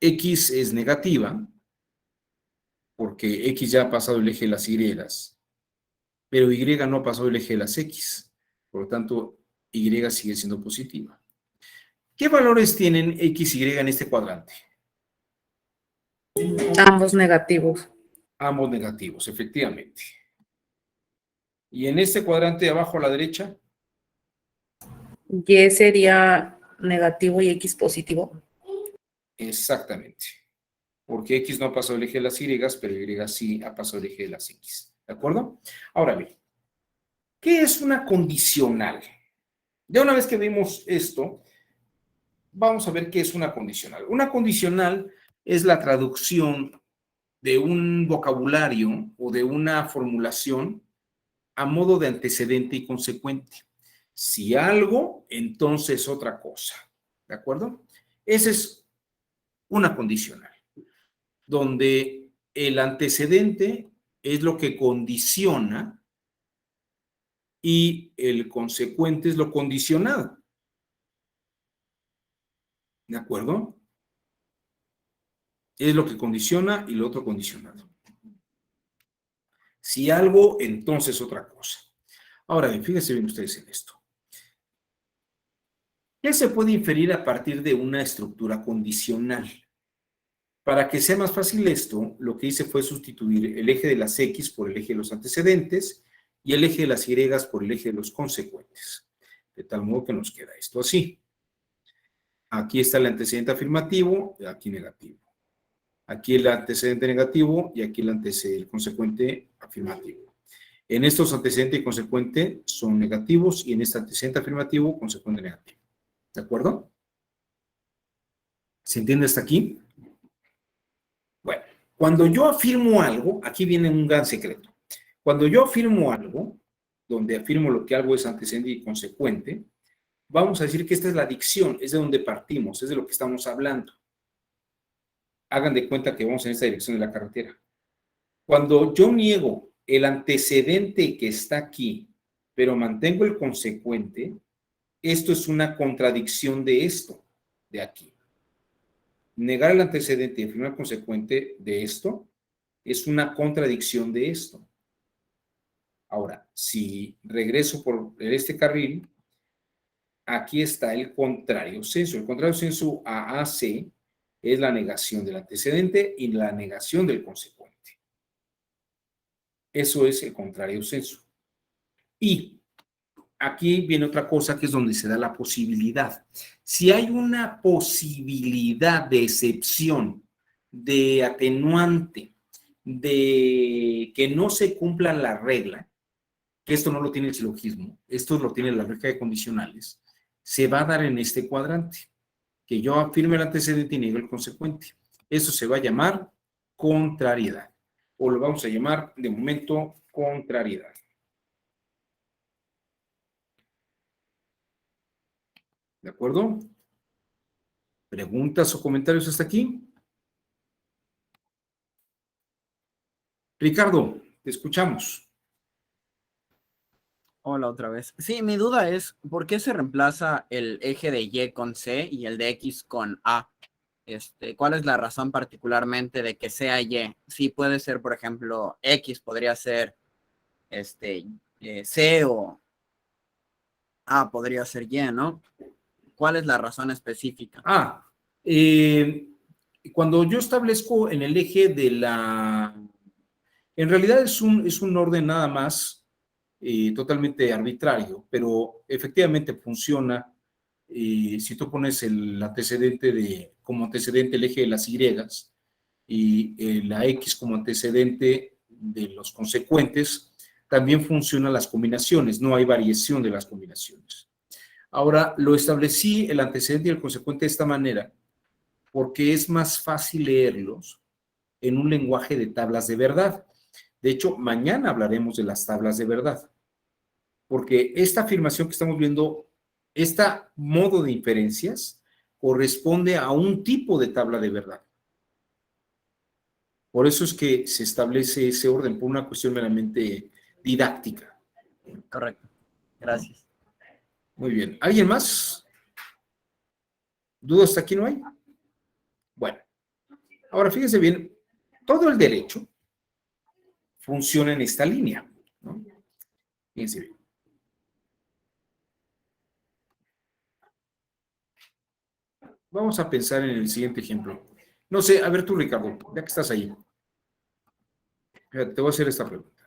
X es negativa, porque X ya ha pasado el eje de las Y, pero Y no ha pasado el eje de las X. Por lo tanto, Y sigue siendo positiva. ¿Qué valores tienen X y Y en este cuadrante? Ambos negativos. Ambos negativos, efectivamente. Y en este cuadrante de abajo a la derecha, Y sería negativo y X positivo. exactamente. Porque X no ha pasado el eje de las Y, pero Y sí ha pasado el eje de las X. ¿De acuerdo? Ahora bien, ¿qué es una condicional? Ya una vez que vimos esto, vamos a ver qué es una condicional. Una condicional es la traducción de un vocabulario o de una formulación a modo de antecedente y consecuente. Si algo, entonces otra cosa. ¿De acuerdo? Esa es una condicional, donde el antecedente es lo que condiciona y el consecuente es lo condicionado. ¿De acuerdo? Es lo que condiciona y lo otro condicionado. Si algo, entonces otra cosa. Ahora bien, fíjense bien ustedes en esto. ¿Qué se puede inferir a partir de una estructura condicional? Para que sea más fácil esto, lo que hice fue sustituir el eje de las X por el eje de los antecedentes y el eje de las Y por el eje de los consecuentes. De tal modo que nos queda esto así. Aquí está el antecedente afirmativo y aquí negativo. Aquí el antecedente negativo y aquí el consecuente afirmativo. En estos antecedente y consecuente son negativos y en este antecedente afirmativo, consecuente negativo. ¿De acuerdo? ¿Se entiende hasta aquí? Bueno, cuando yo afirmo algo, aquí viene un gran secreto. Cuando yo afirmo algo, donde afirmo lo que algo es antecedente y consecuente, vamos a decir que esta es la dicción, es de donde partimos, es de lo que estamos hablando. hagan de cuenta que vamos en esta dirección de la carretera. Cuando yo niego el antecedente que está aquí, pero mantengo el consecuente, esto es una contradicción de esto, de aquí. Negar el antecedente y afirmar el consecuente de esto es una contradicción de esto. Ahora, si regreso por este carril, aquí está el contrario sensu. El contrario sensu a AC es la negación del antecedente y la negación del consecuente. Eso es el contrario sensu. Y aquí viene otra cosa que es donde se da la posibilidad. Si hay una posibilidad de excepción, de atenuante, de que no se cumpla la regla, que esto no lo tiene el silogismo, esto lo tiene la regla de condicionales, se va a dar en este cuadrante, que yo afirme el antecedente y niegue el consecuente. Eso se va a llamar contrariedad, o lo vamos a llamar de momento contrariedad. ¿De acuerdo? ¿Preguntas o comentarios hasta aquí? Ricardo, te escuchamos. Hola otra vez. Sí, mi duda es, ¿por qué se reemplaza el eje de Y con C y el de X con A? ¿Cuál es la razón particularmente de que sea Y? Sí puede ser, por ejemplo, X podría ser C o A podría ser Y, ¿no? ¿Cuál es la razón específica? Cuando yo establezco en el eje de la... En realidad es un orden nada más totalmente arbitrario, pero efectivamente funciona. Si tú pones el antecedente como antecedente el eje de las Y y la X como antecedente de los consecuentes, también funcionan las combinaciones, no hay variación de las combinaciones. Ahora, lo establecí el antecedente y el consecuente de esta manera porque es más fácil leerlos en un lenguaje de tablas de verdad. De hecho, mañana hablaremos de las tablas de verdad, porque esta afirmación que estamos viendo, este modo de inferencias, corresponde a un tipo de tabla de verdad. Por eso es que se establece ese orden, por una cuestión meramente didáctica. Correcto. Gracias. Muy bien. ¿Alguien más? ¿Dudas hasta aquí no hay? Bueno, ahora fíjense bien, todo el derecho funciona en esta línea, ¿no? Fíjense bien. Vamos a pensar en el siguiente ejemplo. No sé, a ver tú, Ricardo, ya que estás ahí. Fíjate, te voy a hacer esta pregunta.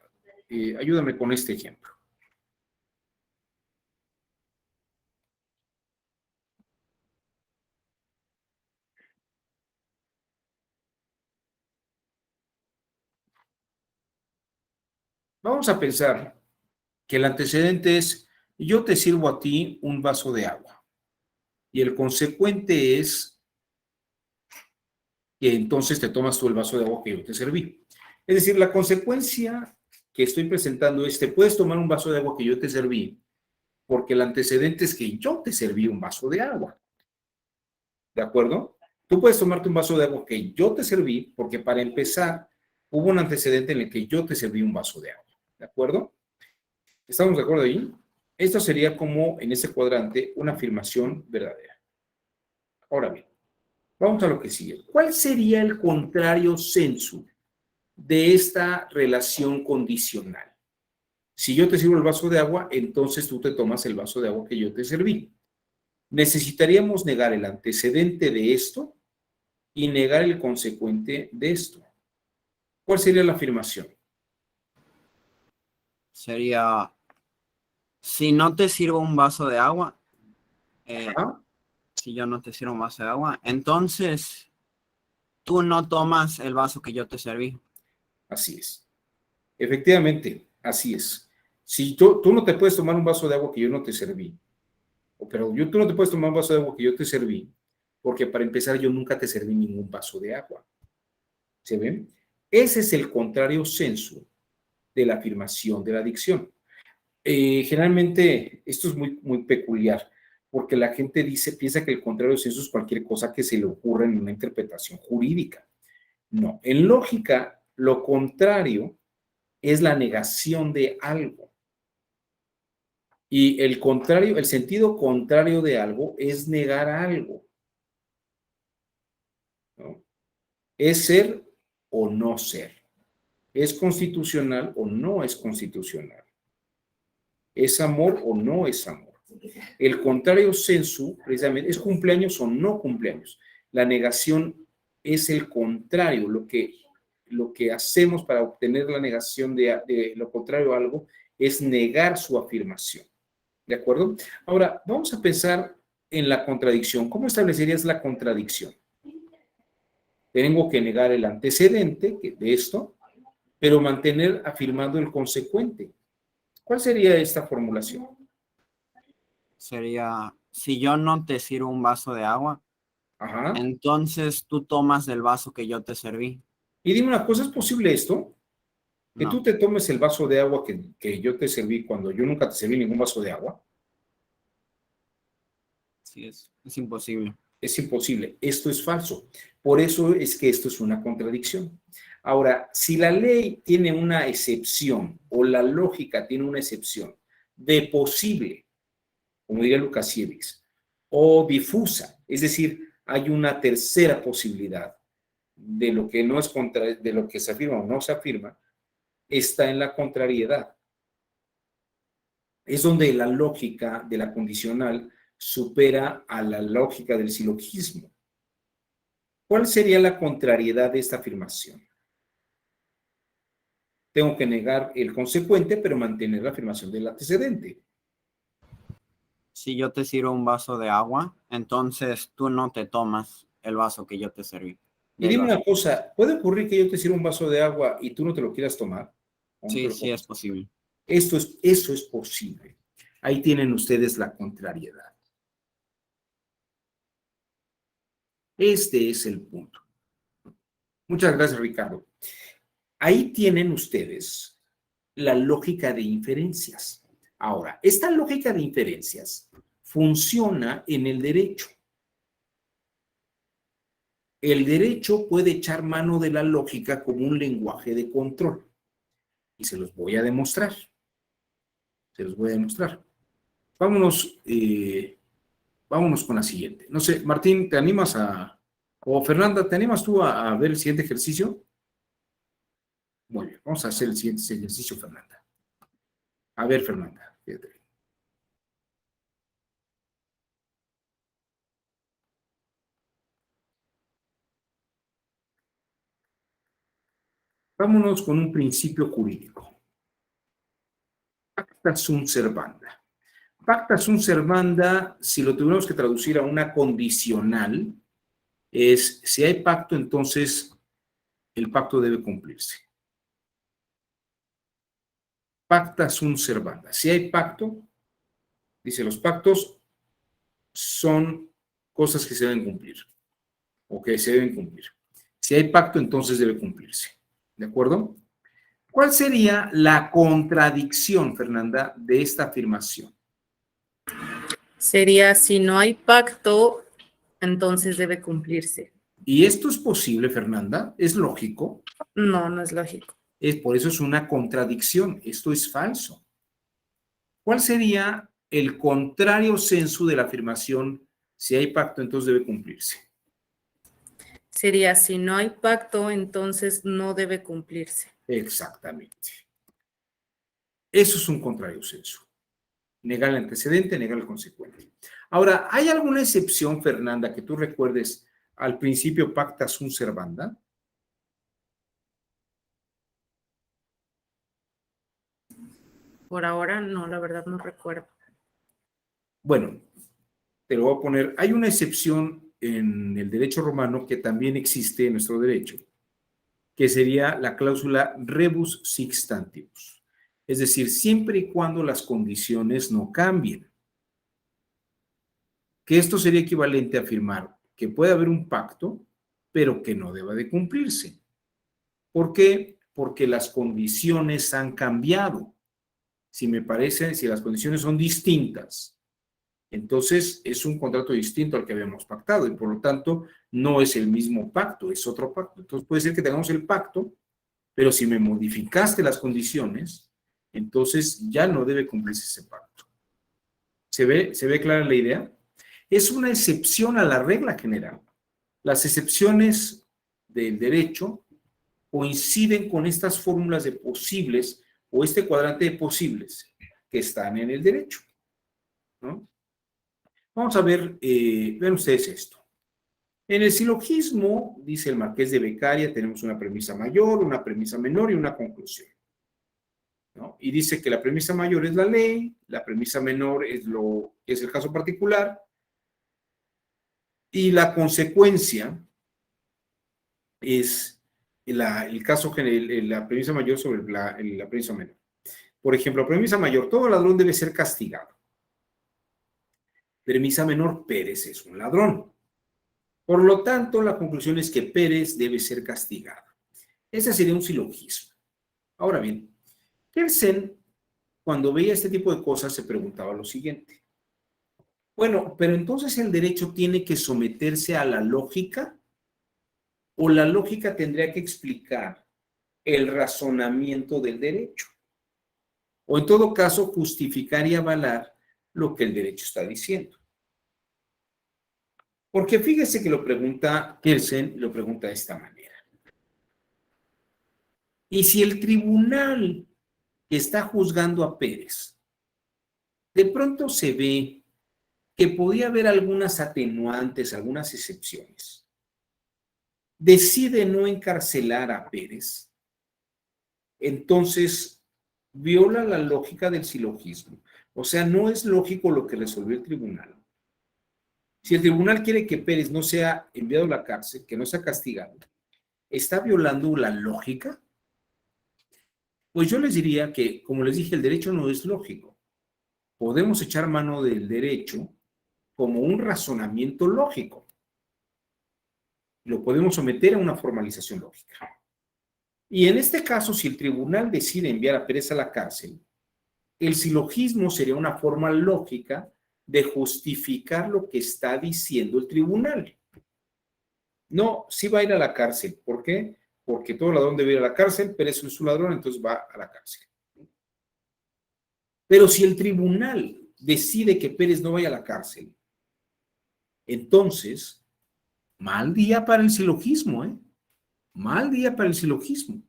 Ayúdame con este ejemplo. Vamos a pensar que el antecedente es, yo te sirvo a ti un vaso de agua. Y el consecuente es que entonces te tomas tú el vaso de agua que yo te serví. Es decir, la consecuencia que estoy presentando es, te puedes tomar un vaso de agua que yo te serví, porque el antecedente es que yo te serví un vaso de agua. ¿De acuerdo? Tú puedes tomarte un vaso de agua que yo te serví, porque para empezar, hubo un antecedente en el que yo te serví un vaso de agua. ¿De acuerdo? ¿Estamos de acuerdo ahí? Esto sería como en ese cuadrante una afirmación verdadera. Ahora bien, vamos a lo que sigue. ¿Cuál sería el contrario sensu de esta relación condicional? Si yo te sirvo el vaso de agua, entonces tú te tomas el vaso de agua que yo te serví. Necesitaríamos negar el antecedente de esto y negar el consecuente de esto. ¿Cuál sería la afirmación? Sería, si no te sirvo un vaso de agua, si yo no te sirvo un vaso de agua, entonces tú no tomas el vaso que yo te serví. Así es. Efectivamente, así es. Si tú no te puedes tomar un vaso de agua que yo no te serví, pero tú no te puedes tomar un vaso de agua que yo te serví, porque para empezar yo nunca te serví ningún vaso de agua. ¿Se ven? Ese es el contrario sensu de la afirmación de la dicción. Generalmente esto es muy, muy peculiar, porque la gente piensa que el contrario sensu es cualquier cosa que se le ocurra en una interpretación jurídica. No, en lógica, lo contrario es la negación de algo. Y el contrario, el sentido contrario de algo es negar algo, ¿no? Es ser o no ser. Es constitucional o no es constitucional. Es amor o no es amor. El contrario sensu, precisamente, es cumpleaños o no cumpleaños. La negación es el contrario, lo que hacemos para obtener la negación de lo contrario a algo es negar su afirmación. ¿De acuerdo? Ahora, vamos a pensar en la contradicción. ¿Cómo establecerías la contradicción? Tengo que negar el antecedente de esto, pero mantener afirmando el consecuente. ¿Cuál sería esta formulación? Sería, si yo no te sirvo un vaso de agua, Ajá. entonces tú tomas del vaso que yo te serví. Y dime una cosa, ¿es posible esto? Que tú No, te tomes el vaso de agua que yo te serví cuando yo nunca te serví ningún vaso de agua. sí, es imposible. Es imposible. Esto es falso. Por eso es que esto es una contradicción. Ahora, si la ley tiene una excepción o la lógica tiene una excepción de posible, como diría Lukasiewicz, o difusa, es decir, hay una tercera posibilidad de lo que no es de lo que se afirma o no se afirma, está en la contrariedad. Es donde la lógica de la condicional supera a la lógica del silogismo. ¿Cuál sería la contrariedad de esta afirmación? Tengo que negar el consecuente, pero mantener la afirmación del antecedente. Si yo te sirvo un vaso de agua, entonces tú no te tomas el vaso que yo te serví. Y dime una cosa, ¿puede ocurrir que yo te sirva un vaso de agua y tú no te lo quieras tomar? Sí, sí es posible. Eso es posible. Ahí tienen ustedes la contrariedad. Este es el punto. Muchas gracias, Ricardo. Ahí tienen ustedes la lógica de inferencias. Ahora, esta lógica de inferencias funciona en el derecho. El derecho puede echar mano de la lógica como un lenguaje de control. Y se los voy a demostrar. Vámonos, vámonos con la siguiente. No sé, Martín, ¿te animas o Fernanda, ¿te animas tú a ver el siguiente ejercicio? Muy bien, vamos a hacer el siguiente ejercicio, Fernanda. A ver, Fernanda, fíjate. Vámonos con un principio jurídico. Pacta sunt servanda. Pacta sunt servanda, si lo tuviéramos que traducir a una condicional, es si hay pacto, entonces el pacto debe cumplirse. Pacta sunt servanda. Si hay pacto, dice, los pactos son cosas que se deben cumplir o que se deben cumplir. Si hay pacto, entonces debe cumplirse. ¿De acuerdo? ¿Cuál sería la contradicción, Fernanda, de esta afirmación? Sería, si no hay pacto, entonces debe cumplirse. ¿Y esto es posible, Fernanda? ¿Es lógico? No, no es lógico. Por eso es una contradicción. Esto es falso. ¿Cuál sería el contrario sensu de la afirmación? Si hay pacto, entonces debe cumplirse. Sería, si no hay pacto, entonces no debe cumplirse. Exactamente. Eso es un contrario sensu. Negar el antecedente, negar el consecuente. Ahora, ¿hay alguna excepción, Fernanda, que tú recuerdes al principio pacta sunt servanda? Por ahora, no, la verdad no recuerdo. Bueno, te lo voy a poner. Hay una excepción en el derecho romano que también existe en nuestro derecho, que sería la cláusula rebus sic stantibus. Es decir, siempre y cuando las condiciones no cambien. Que esto sería equivalente a afirmar que puede haber un pacto, pero que no deba de cumplirse. ¿Por qué? Porque las condiciones han cambiado. Si las condiciones son distintas, entonces es un contrato distinto al que habíamos pactado y por lo tanto no es el mismo pacto, es otro pacto. Entonces puede ser que tengamos el pacto, pero si me modificaste las condiciones, entonces ya no debe cumplirse ese pacto. ¿Se ve clara la idea? Es una excepción a la regla general. Las excepciones del derecho coinciden con estas fórmulas de posibles o este cuadrante de posibles que están en el derecho, ¿no? Vamos a ver, vean ustedes esto. En el silogismo, dice el Marqués de Beccaria, tenemos una premisa mayor, una premisa menor y una conclusión, ¿no? Y dice que la premisa mayor es la ley, la premisa menor es el caso particular, y la consecuencia es el caso general, la premisa mayor sobre la premisa menor. Por ejemplo, la premisa mayor, todo ladrón debe ser castigado. Premisa menor, Pérez es un ladrón. Por lo tanto, la conclusión es que Pérez debe ser castigado. Ese sería un silogismo. Ahora bien, Kelsen, cuando veía este tipo de cosas, se preguntaba lo siguiente. Bueno, pero entonces el derecho tiene que someterse a la lógica, o la lógica tendría que explicar el razonamiento del derecho, o en todo caso justificar y avalar lo que el derecho está diciendo. Porque fíjese que lo pregunta Kelsen, lo pregunta de esta manera. Y si el tribunal que está juzgando a Pérez, de pronto se ve que podía haber algunas atenuantes, algunas excepciones, decide no encarcelar a Pérez, entonces viola la lógica del silogismo. O sea, no es lógico lo que resolvió el tribunal. Si el tribunal quiere que Pérez no sea enviado a la cárcel, que no sea castigado, ¿está violando la lógica? Pues yo les diría que, como les dije, el derecho no es lógico. Podemos echar mano del derecho como un razonamiento lógico. Lo podemos someter a una formalización lógica. Y en este caso, si el tribunal decide enviar a Pérez a la cárcel, el silogismo sería una forma lógica de justificar lo que está diciendo el tribunal. No, sí va a ir a la cárcel. ¿Por qué? Porque todo ladrón debe ir a la cárcel, Pérez es su ladrón, entonces va a la cárcel. Pero si el tribunal decide que Pérez no vaya a la cárcel, entonces, mal día para el silogismo, ¿eh? Mal día para el silogismo.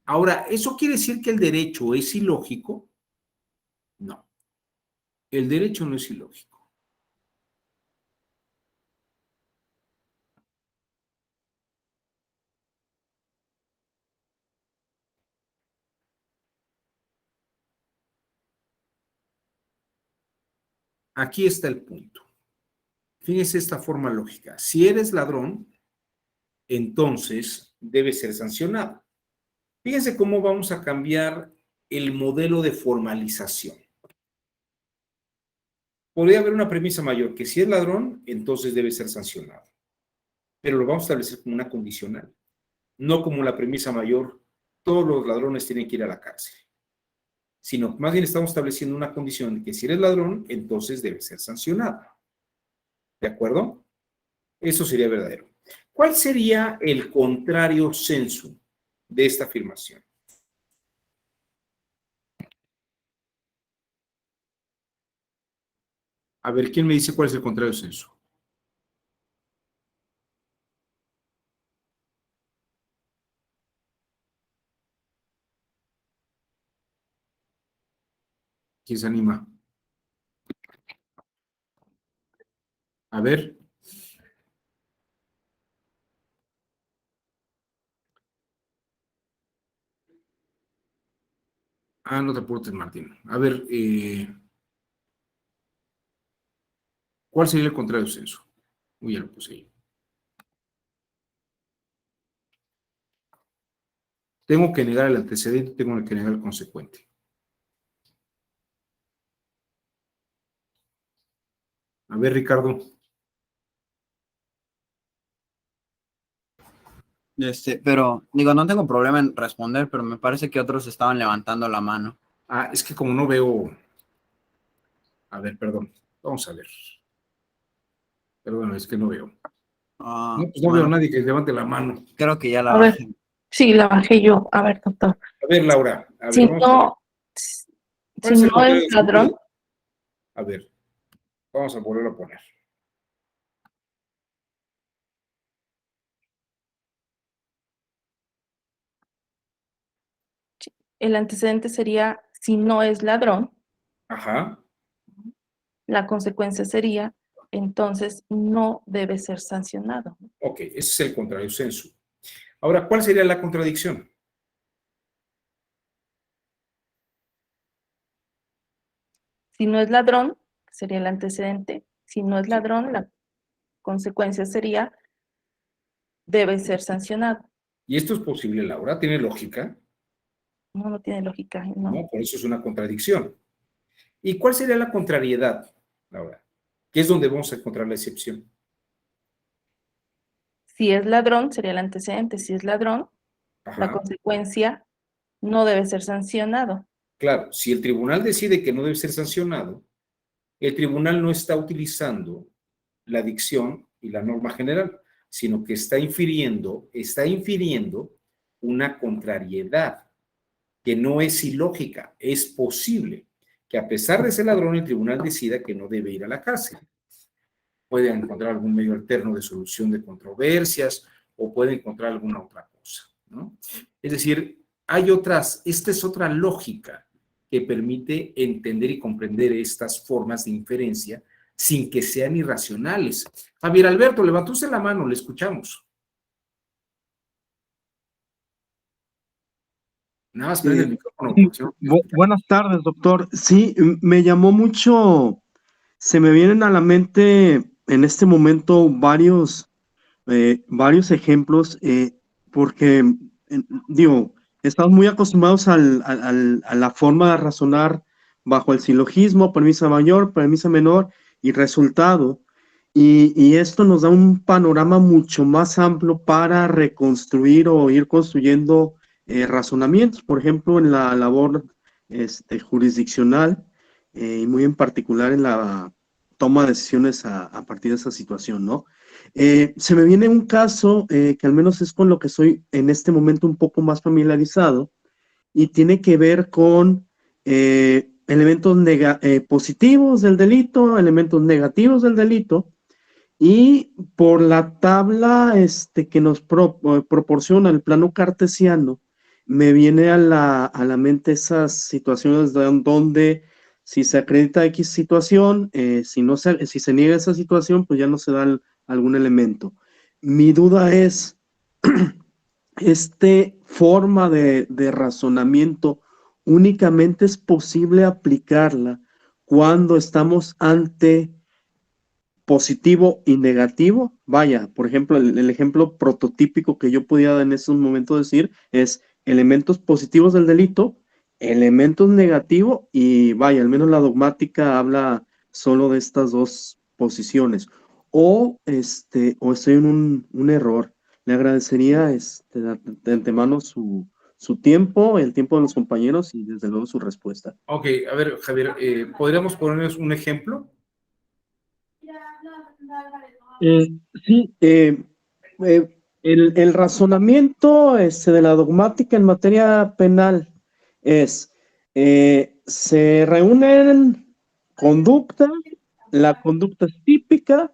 Ahora, ¿eso quiere decir que el derecho es ilógico? No, el derecho no es ilógico. Aquí está el punto. Fíjese esta forma lógica. Si eres ladrón, entonces debes ser sancionado. Fíjense cómo vamos a cambiar el modelo de formalización. Podría haber una premisa mayor, que si es ladrón, entonces debe ser sancionado. Pero lo vamos a establecer como una condicional, no como la premisa mayor, todos los ladrones tienen que ir a la cárcel. Sino más bien estamos estableciendo una condición de que si eres ladrón, entonces debe ser sancionado. ¿De acuerdo? Eso sería verdadero. ¿Cuál sería el contrario sensu de esta afirmación? A ver, ¿quién me dice cuál es el contrario sensu? ¿Quién se anima? A ver. Ah, no te apures, Martín. A ver, ¿cuál sería el contrario sensu? Uy, ya lo puse ahí. Tengo que negar el antecedente, tengo que negar el consecuente. A ver, Ricardo. Pero digo, no tengo problema en responder, pero me parece que otros estaban levantando la mano. Ah, es que como no veo... A ver, perdón. Vamos a ver. Perdón, es que no veo. No, pues no veo a nadie que levante la mano. Creo que ya la A ver. bajé. Sí, la bajé yo. A ver, doctor. A ver, Laura, a ver, Si vamos a ver. no, ¿Cuál si el no contrario es de seguro? ladrón, A ver, vamos a volverlo a poner. el antecedente sería, si no es ladrón, Ajá, la consecuencia sería, entonces no debe ser sancionado. ok, ese es el contrario sensu. Ahora, ¿cuál sería la contradicción? Si no es ladrón, sería el antecedente. Si no es ladrón, la consecuencia sería, debe ser sancionado. ¿Y esto es posible, Laura? ¿Tiene lógica? No, no tiene lógica, ¿no? No, por eso es una contradicción. ¿Y cuál sería la contrariedad, Laura? Que es donde vamos a encontrar la excepción. Si es ladrón, sería el antecedente. Si es ladrón, la Ajá, consecuencia no debe ser sancionado. claro, si el tribunal decide que no debe ser sancionado, el tribunal no está utilizando la dicción y la norma general, sino que está infiriendo una contrariedad que no es ilógica, es posible que a pesar de ser ladrón, el tribunal decida que no debe ir a la cárcel. Puede encontrar algún medio alterno de solución de controversias o puede encontrar alguna otra cosa, ¿no? Es decir, esta es otra lógica que permite entender y comprender estas formas de inferencia sin que sean irracionales. Javier Alberto, levantó usted la mano, le escuchamos. Nada más prende el micrófono. Sí, buenas tardes, doctor. Sí, me llamó mucho, se me vienen a la mente en este momento varios ejemplos, porque, digo, estamos muy acostumbrados a la forma de razonar bajo el silogismo, premisa mayor, premisa menor y resultado. Y esto nos da un panorama mucho más amplio para reconstruir o ir construyendo razonamientos, por ejemplo, en la labor jurisdiccional y muy en particular en la toma de decisiones a partir de esa situación, ¿no? Se me viene un caso que al menos es con lo que soy en este momento un poco más familiarizado y tiene que ver con elementos positivos del delito, elementos negativos del delito, y por la tabla que nos proporciona el plano cartesiano, me viene a la mente esas situaciones donde si se acredita X situación, si se niega esa situación, pues ya no se da algún elemento. Mi duda es, forma de razonamiento únicamente es posible aplicarla cuando estamos ante positivo y negativo. Vaya, por ejemplo, el ejemplo prototípico que yo podía en ese momento decir es elementos positivos del delito, elementos negativos y vaya, al menos la dogmática habla solo de estas dos posiciones. O estoy en un error. Le agradecería de antemano su tiempo, el tiempo de los compañeros y desde luego su respuesta. Ok, a ver, Javier, ¿podríamos ponernos un ejemplo? Sí, el razonamiento de la dogmática en materia penal es, se reúnen conducta, la conducta es típica,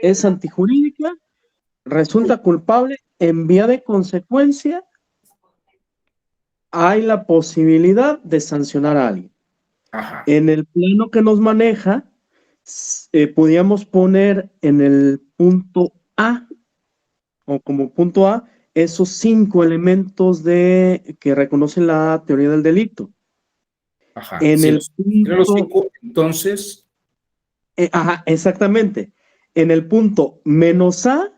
es antijurídica, resulta culpable, en vía de consecuencia, hay la posibilidad de sancionar a alguien. Ajá. En el plano que nos maneja, podríamos poner en el punto A, o como punto A, esos 5 elementos que reconocen la teoría del delito. Ajá. En Si el los, entre los punto, 5, entonces, ajá, exactamente. En el punto menos A,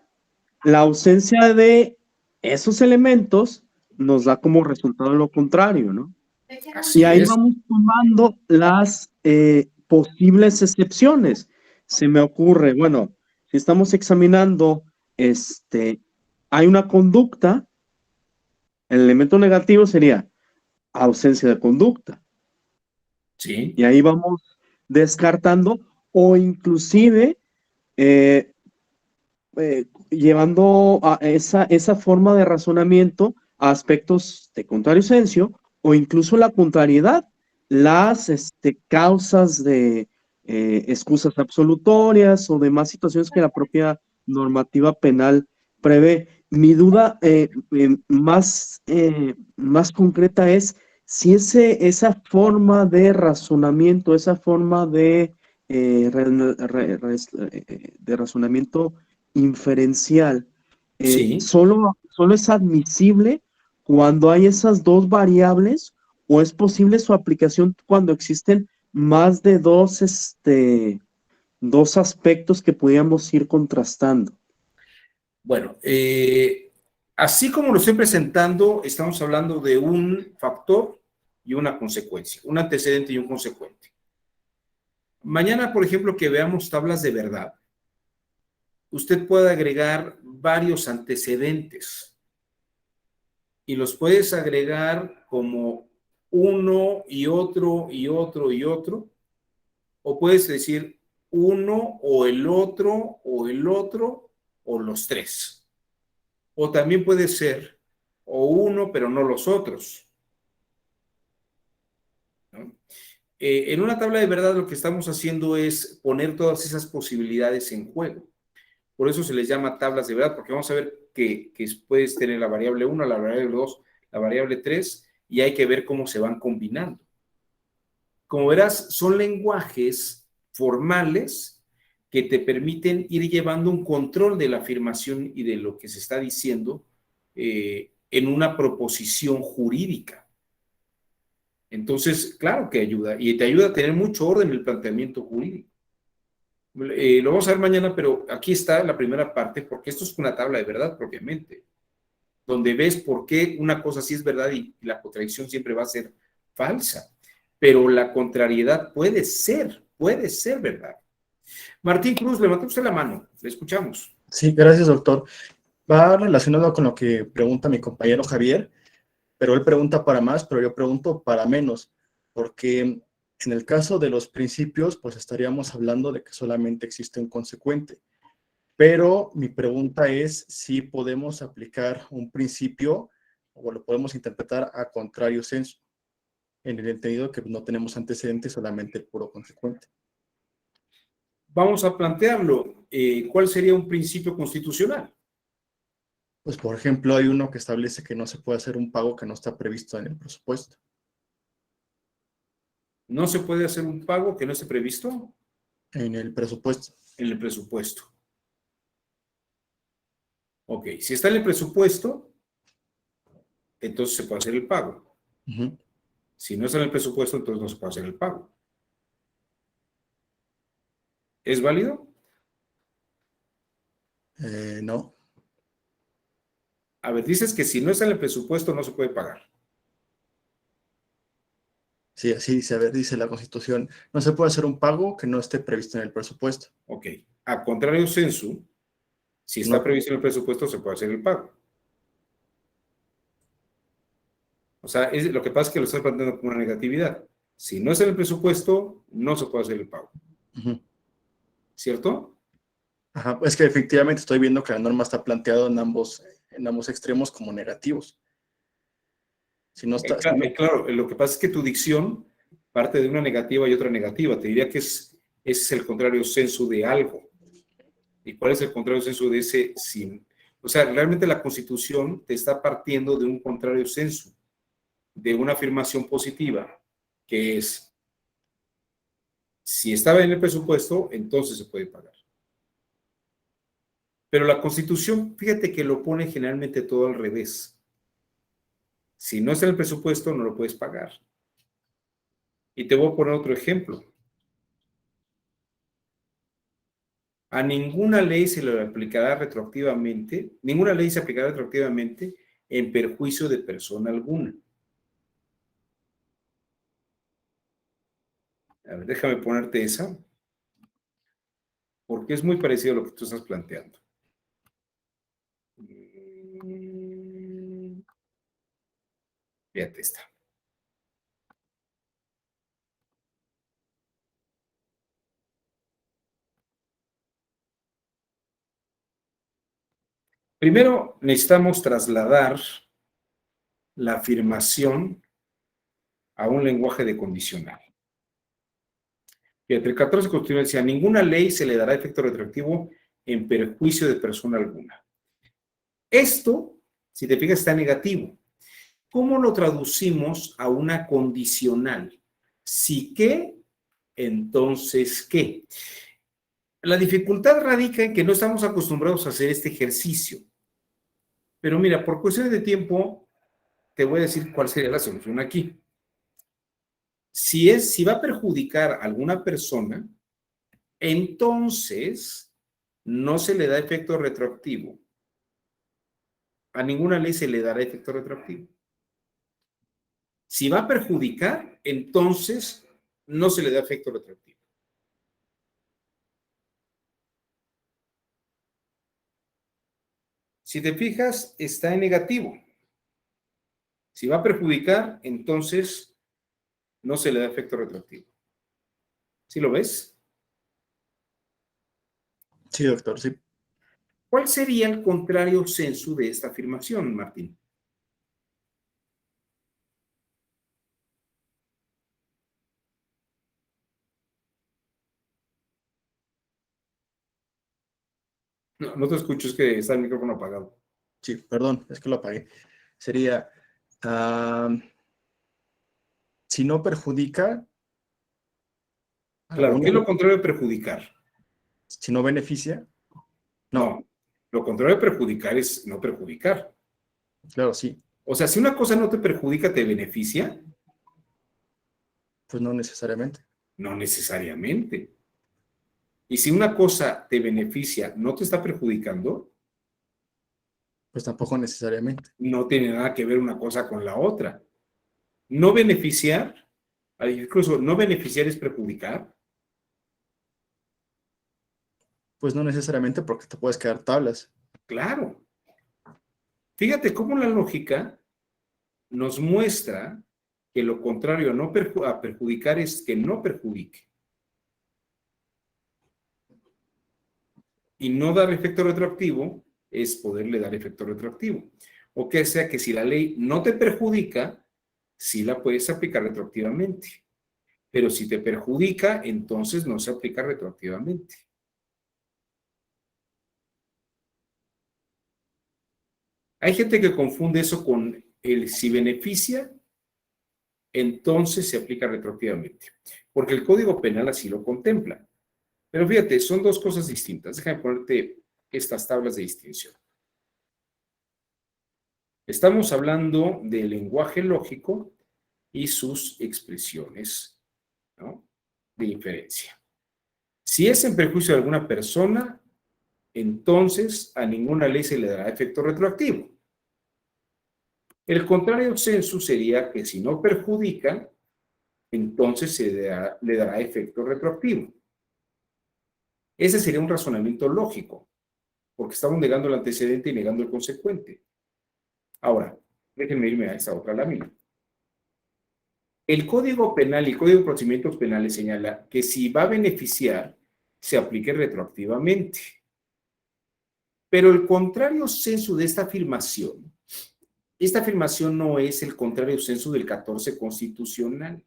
la ausencia de esos elementos nos da como resultado lo contrario, ¿no? así Y ahí es. vamos tomando las posibles excepciones. Se me ocurre, bueno, si estamos examinando, hay una conducta, el elemento negativo sería ausencia de conducta. Sí. Y ahí vamos descartando o inclusive llevando a esa forma de razonamiento a aspectos de contrario sensu o incluso la contrariedad, las causas de excusas absolutorias o demás situaciones que la propia normativa penal prevé. Mi duda más concreta es si esa forma de razonamiento, esa forma de razonamiento inferencial, Sí. solo es admisible cuando hay esas dos variables o es posible su aplicación cuando existen más de dos aspectos que podríamos ir contrastando. Bueno, así como lo estoy presentando, estamos hablando de un factor y una consecuencia, un antecedente y un consecuente. Mañana, por ejemplo, que veamos tablas de verdad, usted puede agregar varios antecedentes y los puedes agregar como uno y otro y otro y otro, o puedes decir uno o el otro o el otro o los tres. O también puede ser o uno, pero no los otros, ¿no? En una tabla de verdad lo que estamos haciendo es poner todas esas posibilidades en juego. Por eso se les llama tablas de verdad, porque vamos a ver que puedes tener la variable 1, la variable 2, la variable 3, y hay que ver cómo se van combinando. Como verás, son lenguajes formales que te permiten ir llevando un control de la afirmación y de lo que se está diciendo en una proposición jurídica. Entonces, claro que ayuda, y te ayuda a tener mucho orden en el planteamiento jurídico. Lo vamos a ver mañana, pero aquí está la primera parte, porque esto es una tabla de verdad propiamente, donde ves por qué una cosa sí es verdad y la contradicción siempre va a ser falsa, pero la contrariedad puede ser verdad. Martín Cruz, levantó usted la mano, le escuchamos. Sí, gracias, doctor. Va relacionado con lo que pregunta mi compañero Javier, pero él pregunta para más, pero yo pregunto para menos, porque en el caso de los principios, pues estaríamos hablando de que solamente existe un consecuente. Pero mi pregunta es si podemos aplicar un principio o lo podemos interpretar a contrario sensu, en el entendido que no tenemos antecedentes, solamente el puro consecuente. Vamos a plantearlo. ¿Cuál sería un principio constitucional? Pues, por ejemplo, hay uno que establece que no se puede hacer un pago que no está previsto en el presupuesto. ¿No se puede hacer un pago que no esté previsto En el presupuesto. en el presupuesto? Ok, si está en el presupuesto, entonces se puede hacer el pago. Uh-huh. Si no está en el presupuesto, entonces no se puede hacer el pago. ¿Es válido? No. A ver, dices que si no está en el presupuesto no se puede pagar. Sí, así dice, a ver, dice la Constitución, no se puede hacer un pago que no esté previsto en el presupuesto. Ok. A contrario sensu, si está No. previsto en el presupuesto, se puede hacer el pago. O sea, lo que pasa es que lo estás planteando como una negatividad. Si no está en el presupuesto, no se puede hacer el pago. Uh-huh. ¿Cierto? Ajá, es que efectivamente estoy viendo que la norma está planteada en ambos extremos como negativos. Si no está, si no- Claro, lo que pasa es que tu dicción parte de una negativa y otra negativa. Te diría que ese es el contrario sensu de algo. ¿Y cuál es el contrario sensu de ese sin? O sea, realmente la Constitución te está partiendo de un contrario sensu, de una afirmación positiva, que es, si estaba en el presupuesto, entonces se puede pagar. Pero la Constitución, fíjate que lo pone generalmente todo al revés. Si no está en el presupuesto, no lo puedes pagar. Y te voy a poner otro ejemplo. A ninguna ley se le aplicará retroactivamente, ninguna ley se aplicará retroactivamente en perjuicio de persona alguna. A ver, déjame ponerte esa, porque es muy parecido a lo que tú estás planteando. Fíjate esta. Primero necesitamos trasladar la afirmación a un lenguaje de condicional. Fíjate, el 14 constitucional decía, ninguna ley se le dará efecto retroactivo en perjuicio de persona alguna. Esto, si te fijas, está negativo. ¿Cómo lo traducimos a una condicional? Si qué, entonces qué. La dificultad radica en que no estamos acostumbrados a hacer este ejercicio. Pero mira, por cuestiones de tiempo, te voy a decir cuál sería la solución aquí. Si va a perjudicar a alguna persona, entonces no se le da efecto retroactivo. A ninguna ley se le dará efecto retroactivo. Si va a perjudicar, entonces no se le da efecto retroactivo. Si te fijas, está en negativo. Si va a perjudicar, entonces no se le da efecto retroactivo. ¿Sí lo ves? Sí, doctor, sí. ¿Cuál sería el contrario sensu de esta afirmación, Martín? No, no te escucho, es que está el micrófono apagado. Sí, perdón, es que lo apagué. Sería, si no perjudica, Claro, ¿qué es lo contrario de perjudicar? si no beneficia, No, lo contrario de perjudicar es no perjudicar. claro, sí, O sea, si una cosa no te perjudica, ¿te beneficia? pues no necesariamente. No necesariamente. Y si una cosa te beneficia, ¿no te está perjudicando? Pues tampoco necesariamente. No tiene nada que ver una cosa con la otra. No beneficiar, incluso no beneficiar es perjudicar. Pues no necesariamente porque te puedes quedar tablas. Claro. Fíjate cómo la lógica nos muestra que lo contrario a perjudicar es que no perjudique. Y no dar efecto retroactivo es poderle dar efecto retroactivo. O que sea que si la ley no te perjudica, sí la puedes aplicar retroactivamente. Pero si te perjudica, entonces no se aplica retroactivamente. Hay gente que confunde eso con el si beneficia, entonces se aplica retroactivamente. Porque el Código Penal así lo contempla. Pero fíjate, son dos cosas distintas. Déjame ponerte estas tablas de distinción. Estamos hablando del lenguaje lógico y sus expresiones, ¿no?, de inferencia. Si es en perjuicio de alguna persona, entonces a ninguna ley se le dará efecto retroactivo. El contrario sensu sería que si no perjudica, entonces le dará efecto retroactivo. Ese sería un razonamiento lógico, porque estamos negando el antecedente y negando el consecuente. Ahora, déjenme irme a esta otra lámina. El Código Penal y el Código de Procedimientos Penales señala que si va a beneficiar, se aplique retroactivamente. Pero el contrario sensu de esta afirmación no es el contrario sensu del 14 constitucional.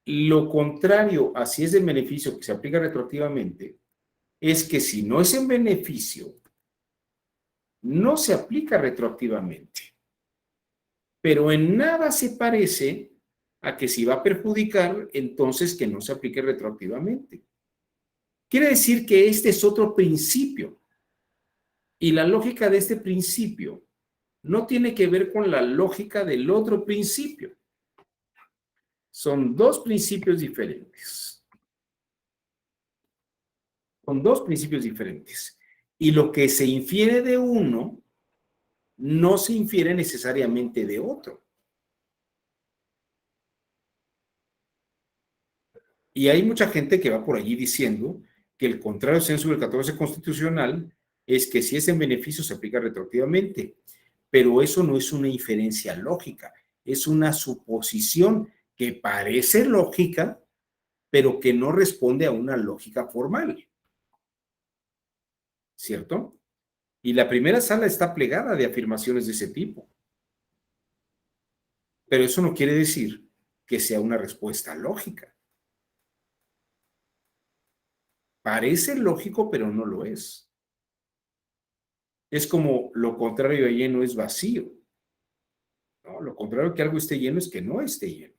Lo contrario, así es el beneficio que se aplica retroactivamente, es que si no es en beneficio, no se aplica retroactivamente. Pero en nada se parece a que si va a perjudicar, entonces que no se aplique retroactivamente. Quiere decir que este es otro principio. Y la lógica de este principio no tiene que ver con la lógica del otro principio. Son dos principios diferentes. Son dos principios diferentes. Y lo que se infiere de uno no se infiere necesariamente de otro. Y hay mucha gente que va por allí diciendo que el contrario sensu del 14 constitucional es que si es en beneficio se aplica retroactivamente. Pero eso no es una inferencia lógica, es una suposición que parece lógica, pero que no responde a una lógica formal. ¿Cierto? Y la primera sala está plegada de afirmaciones de ese tipo. Pero eso no quiere decir que sea una respuesta lógica. Parece lógico, pero no lo es. Es como lo contrario a lleno es vacío. ¿No? Lo contrario a que algo esté lleno es que no esté lleno.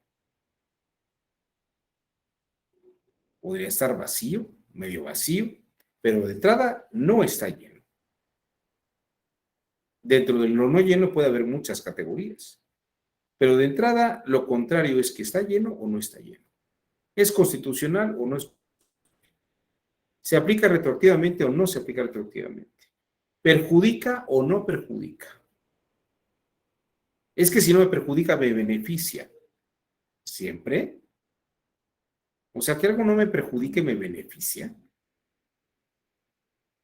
Podría estar vacío, medio vacío, pero de entrada no está lleno. Dentro de lo no lleno puede haber muchas categorías, pero de entrada lo contrario es que está lleno o no está lleno. ¿Es constitucional o no es? ¿Se aplica retroactivamente o no se aplica retroactivamente? ¿Perjudica o no perjudica? Es que si no me perjudica, me beneficia. ¿Siempre? O sea, que algo no me perjudique, me beneficia.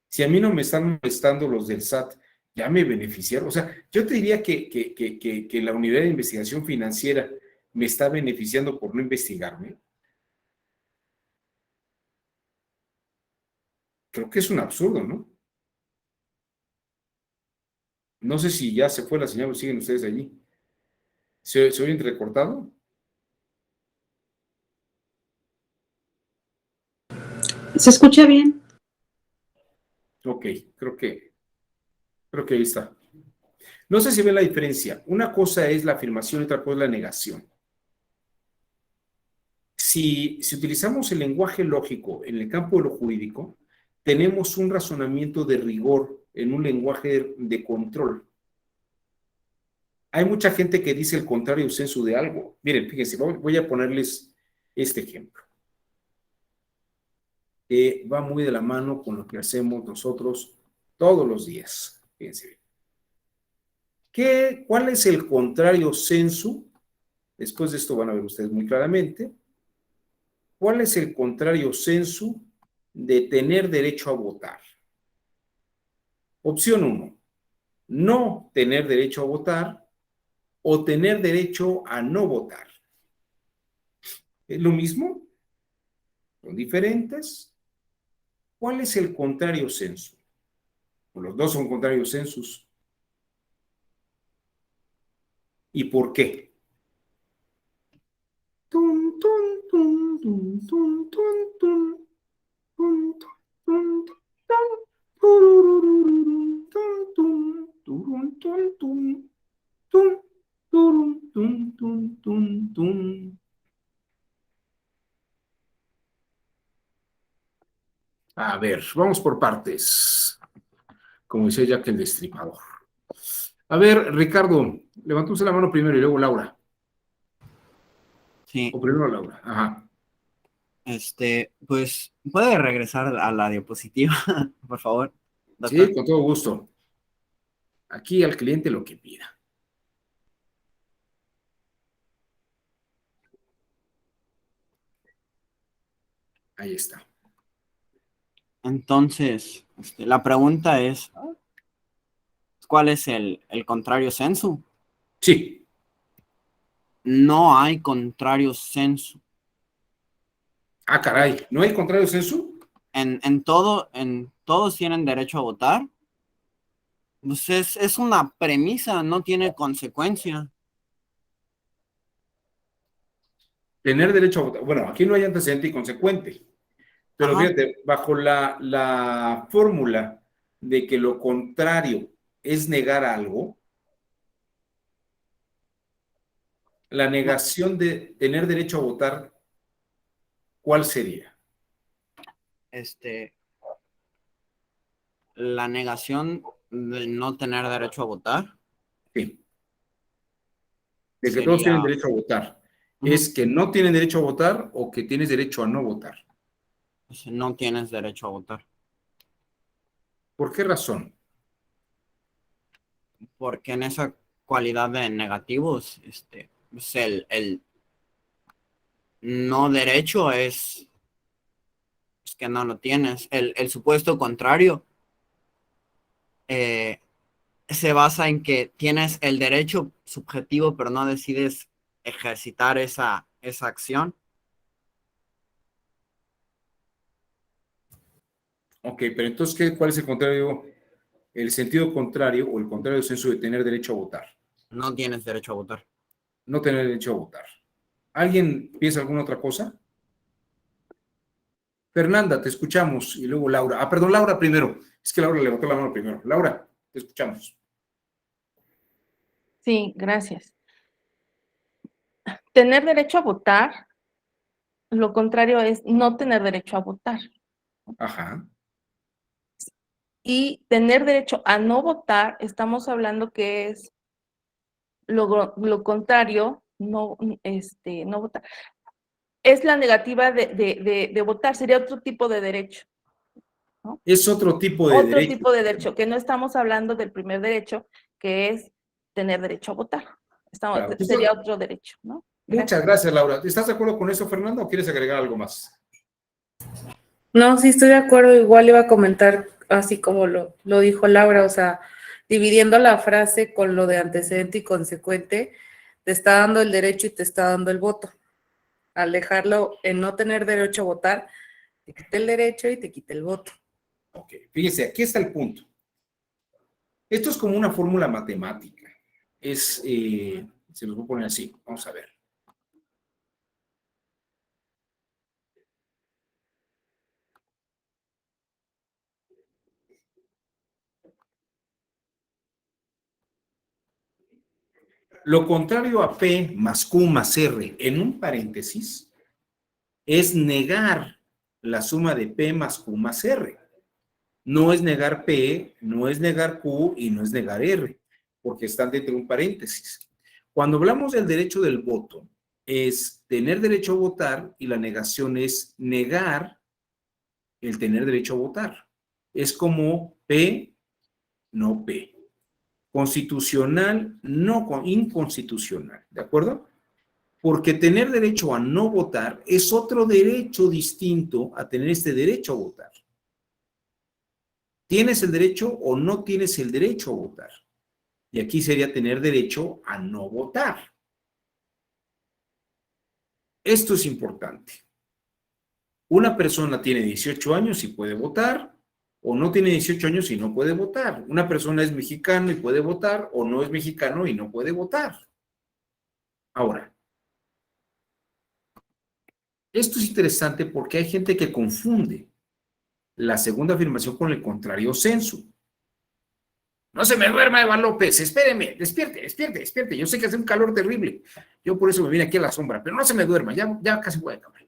Si a mí no me están molestando los del SAT, ya me beneficiaron. O sea, yo te diría que la unidad de investigación financiera me está beneficiando por no investigarme. Creo que es un absurdo, ¿no? No sé si ya se fue la señal o siguen ustedes allí. ¿Se oye entrecortado? ¿Se escucha bien? Ok, creo que ahí está. No sé si ven la diferencia. Una cosa es la afirmación y otra cosa es la negación. Si utilizamos el lenguaje lógico en el campo de lo jurídico, tenemos un razonamiento de rigor en un lenguaje de control. Hay mucha gente que dice el contrario sensu de algo. Miren, fíjense, voy a ponerles este ejemplo, que va muy de la mano con lo que hacemos nosotros todos los días. Fíjense. ¿Cuál es el contrario sensu? Después de esto van a ver ustedes muy claramente. ¿Cuál es el contrario sensu de tener derecho a votar? Opción 1, no tener derecho a votar o tener derecho a no votar. ¿Es lo mismo? ¿Son diferentes? ¿Cuál es el contrario sensu? Pues los dos son contrarios sensus. ¿Y por qué? Tun, tun, tun, tun, tun, tun, tun, tun, tun, tun. A ver, vamos por partes, como decía Jack el Destripador. A ver, Ricardo, levantóse la mano primero y luego Laura. Sí, O primero Laura, ajá. pues, ¿puede regresar a la diapositiva, por favor, doctor? Sí, con todo gusto. Aquí al cliente lo que pida. Ahí está. Entonces, la pregunta es, ¿cuál es el contrario sensu? Sí. No hay contrario sensu. Ah, caray, ¿no hay contrario sensu? En todos tienen derecho a votar. Pues es una premisa, no tiene consecuencia. Tener derecho a votar. Bueno, aquí no hay antecedente y consecuente. Pero Ajá. fíjate, bajo la fórmula de que lo contrario es negar algo, la No, negación de tener derecho a votar, ¿cuál sería? la negación de no tener derecho a votar Sí, de que todos tienen sería, derecho a votar. ujú, ¿Es que no tienen derecho a votar o que tienes derecho a no votar? pues, no tienes derecho a votar. ¿Por qué razón? Porque en esa cualidad de negativos, pues el no derecho es que no lo tienes. El supuesto contrario eh, se basa en que tienes el derecho subjetivo, pero no decides ejercitar esa acción. Ok, pero entonces, ¿cuál es el contrario el sentido contrario o el contrario del senso de tener derecho a votar? No tienes derecho a votar. No tener derecho a votar. ¿Alguien piensa alguna otra cosa? Fernanda, te escuchamos. Y luego Laura. Ah, perdón, Laura primero. Es que Laura levantó la mano primero. Laura, te escuchamos. Sí, gracias. Tener derecho a votar, lo contrario es no tener derecho a votar. Ajá. Y tener derecho a no votar, estamos hablando que es lo contrario, no votar. Es la negativa de votar, sería otro tipo de derecho, ¿no? Es otro tipo de Otro derecho. tipo de derecho, que no estamos hablando del primer derecho, que es tener derecho a votar. Claro. Sería otro derecho, ¿no? Muchas gracias, Laura. ¿Estás de acuerdo con eso, Fernanda, o quieres agregar algo más? No, sí estoy de acuerdo. Igual iba a comentar así como lo dijo Laura, o sea, dividiendo la frase con lo de antecedente y consecuente, te está dando el derecho y te está dando el voto. Al dejarlo en no tener derecho a votar, te quita el derecho y te quita el voto. Ok, fíjese, aquí está el punto. Esto es como una fórmula matemática. Se los voy a poner así. Vamos a ver. Lo contrario a P más Q más R en un paréntesis es negar la suma de P más Q más R. No es negar P, no es negar Q y no es negar R, porque están dentro de un paréntesis. Cuando hablamos del derecho del voto, es tener derecho a votar y la negación es negar el tener derecho a votar. Es como P, no P. Constitucional, no inconstitucional, ¿de acuerdo? Porque tener derecho a no votar es otro derecho distinto a tener este derecho a votar. ¿Tienes el derecho o no tienes el derecho a votar? Y aquí sería tener derecho a no votar. Esto es importante. Una persona tiene 18 años y puede votar, o no tiene 18 años y no puede votar. Una persona es mexicano y puede votar, o no es mexicano y no puede votar. Ahora, esto es interesante porque hay gente que confunde la segunda afirmación con el contrario sensu. No se me duerma, Eva López, espéreme, despierte. Yo sé que hace un calor terrible. Yo por eso me vine aquí a la sombra, pero no se me duerma, ya casi voy a acabar.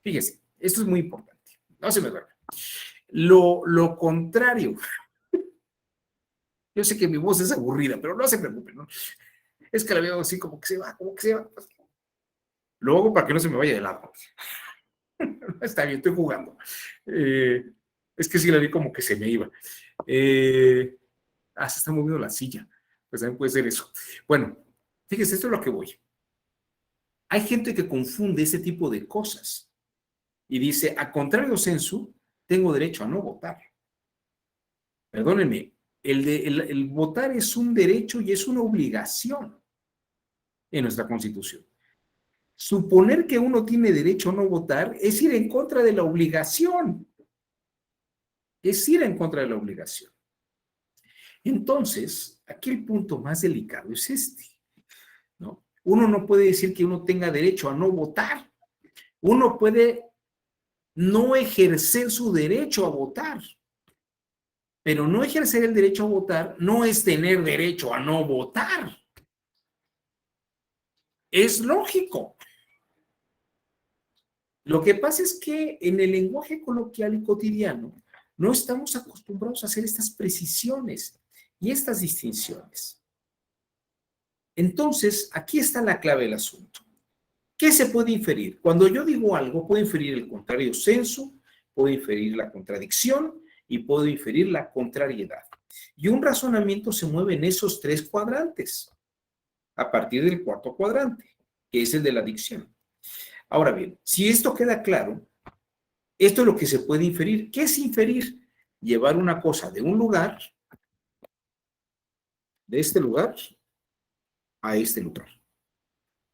Fíjese, esto es muy importante. No se me duerma. Lo contrario. Yo sé que mi voz es aburrida, pero no se preocupen, ¿no? Es que la veo así como que se va. Lo hago para que no se me vaya de lado. Está bien, estoy jugando. Es que sí la vi como que se me iba. Se está moviendo la silla. Pues también puede ser eso. Bueno, fíjese, esto es lo que voy. Hay gente que confunde ese tipo de cosas y dice, a contrario sensu, tengo derecho a no votar. Perdónenme, el votar es un derecho y es una obligación en nuestra Constitución. Suponer que uno tiene derecho a no votar es ir en contra de la obligación. Es ir en contra de la obligación. Entonces, aquí el punto más delicado es este, ¿no? Uno no puede decir que uno tenga derecho a no votar. Uno puede no ejercer su derecho a votar. Pero no ejercer el derecho a votar no es tener derecho a no votar. Es lógico. Lo que pasa es que en el lenguaje coloquial y cotidiano no estamos acostumbrados a hacer estas precisiones y estas distinciones. Entonces, aquí está la clave del asunto. ¿Qué se puede inferir? Cuando yo digo algo, puedo inferir el contrario sensu, puedo inferir la contradicción y puedo inferir la contrariedad. Y un razonamiento se mueve en esos tres cuadrantes, a partir del cuarto cuadrante, que es el de la dicción. Ahora bien, si esto queda claro, esto es lo que se puede inferir. ¿Qué es inferir? Llevar una cosa de un lugar, de este lugar, a este lugar.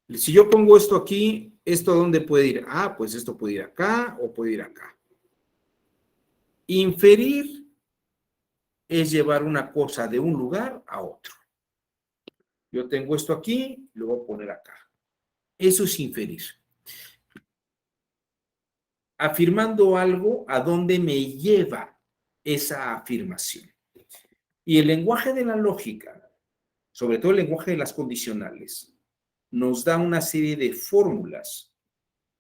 Si yo pongo esto aquí, ¿esto a dónde puede ir? Ah, pues esto puede ir acá o puede ir acá. Inferir es llevar una cosa de un lugar a otro. Yo tengo esto aquí, lo voy a poner acá. Eso es inferir. Afirmando algo, ¿a dónde me lleva esa afirmación? Y el lenguaje de la lógica, sobre todo el lenguaje de las condicionales, nos da una serie de fórmulas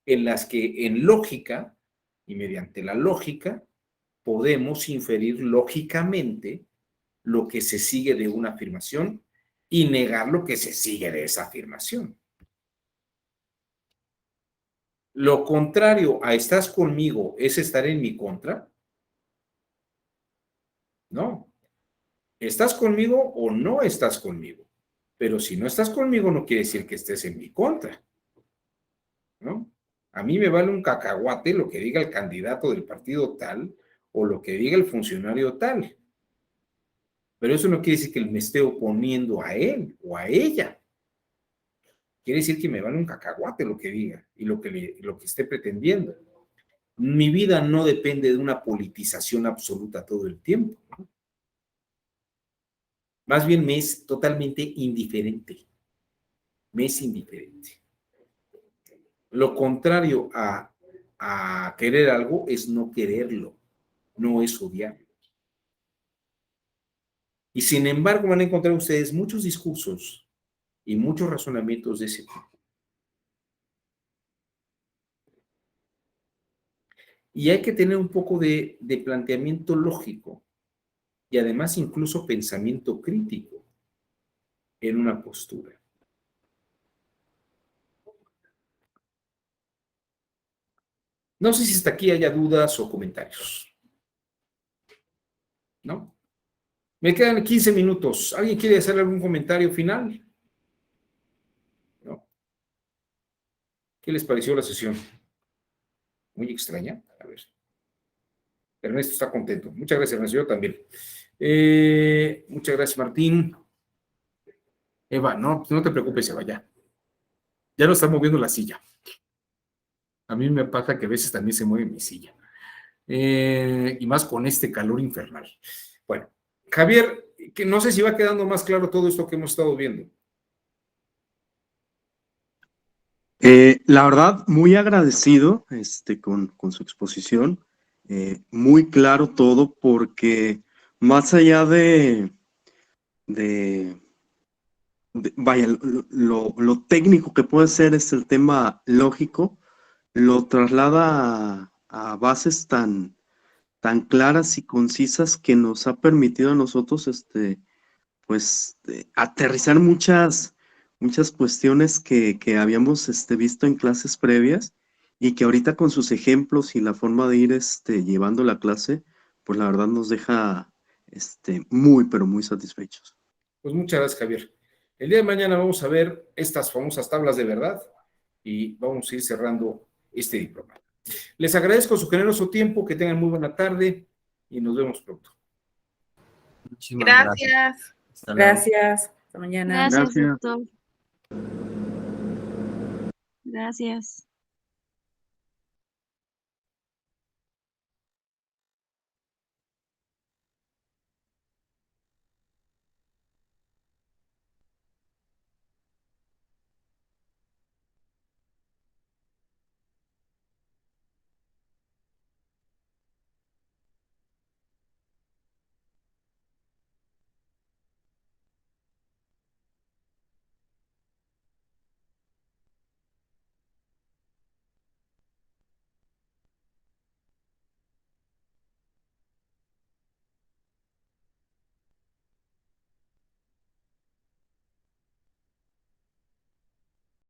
en las que en lógica y mediante la lógica podemos inferir lógicamente lo que se sigue de una afirmación y negar lo que se sigue de esa afirmación. Lo contrario a estás conmigo es estar en mi contra. No. ¿Estás conmigo o no estás conmigo? Pero si no estás conmigo no quiere decir que estés en mi contra, ¿no? A mí me vale un cacahuate lo que diga el candidato del partido tal o lo que diga el funcionario tal. Pero eso no quiere decir que me esté oponiendo a él o a ella. Quiere decir que me vale un cacahuate lo que diga y lo que esté pretendiendo. Mi vida no depende de una politización absoluta todo el tiempo, ¿no? Más bien me es totalmente indiferente. Me es indiferente. Lo contrario a querer algo es no quererlo, no es odiarlo. Y sin embargo van a encontrar ustedes muchos discursos y muchos razonamientos de ese tipo. Y hay que tener un poco de planteamiento lógico y además incluso pensamiento crítico en una postura. No sé si hasta aquí haya dudas o comentarios. ¿No? Me quedan 15 minutos. ¿Alguien quiere hacer algún comentario final? ¿No? ¿Qué les pareció la sesión? Muy extraña. A ver. Ernesto está contento. Muchas gracias, Ernesto. Yo también. Muchas gracias, Martín. Eva, no te preocupes, Eva, ya. Ya no está moviendo la silla. A mí me pasa que a veces también se mueve mi silla. Y más con este calor infernal. Bueno, Javier, que no sé si va quedando más claro todo esto que hemos estado viendo. La verdad, muy agradecido con su exposición. Muy claro todo, porque más allá vaya, lo técnico que puede ser el tema lógico, lo traslada a bases tan claras y concisas que nos ha permitido a nosotros, pues, aterrizar muchas cuestiones que habíamos visto en clases previas y que ahorita con sus ejemplos y la forma de ir llevando la clase, pues la verdad nos deja muy, pero muy satisfechos. Pues muchas gracias, Javier. El día de mañana vamos a ver estas famosas tablas de verdad y vamos a ir cerrando este diploma. Les agradezco su generoso tiempo, que tengan muy buena tarde y nos vemos pronto. Muchísimas Gracias. Hasta luego. Gracias. Hasta mañana. Gracias, Gracias. doctor. Gracias.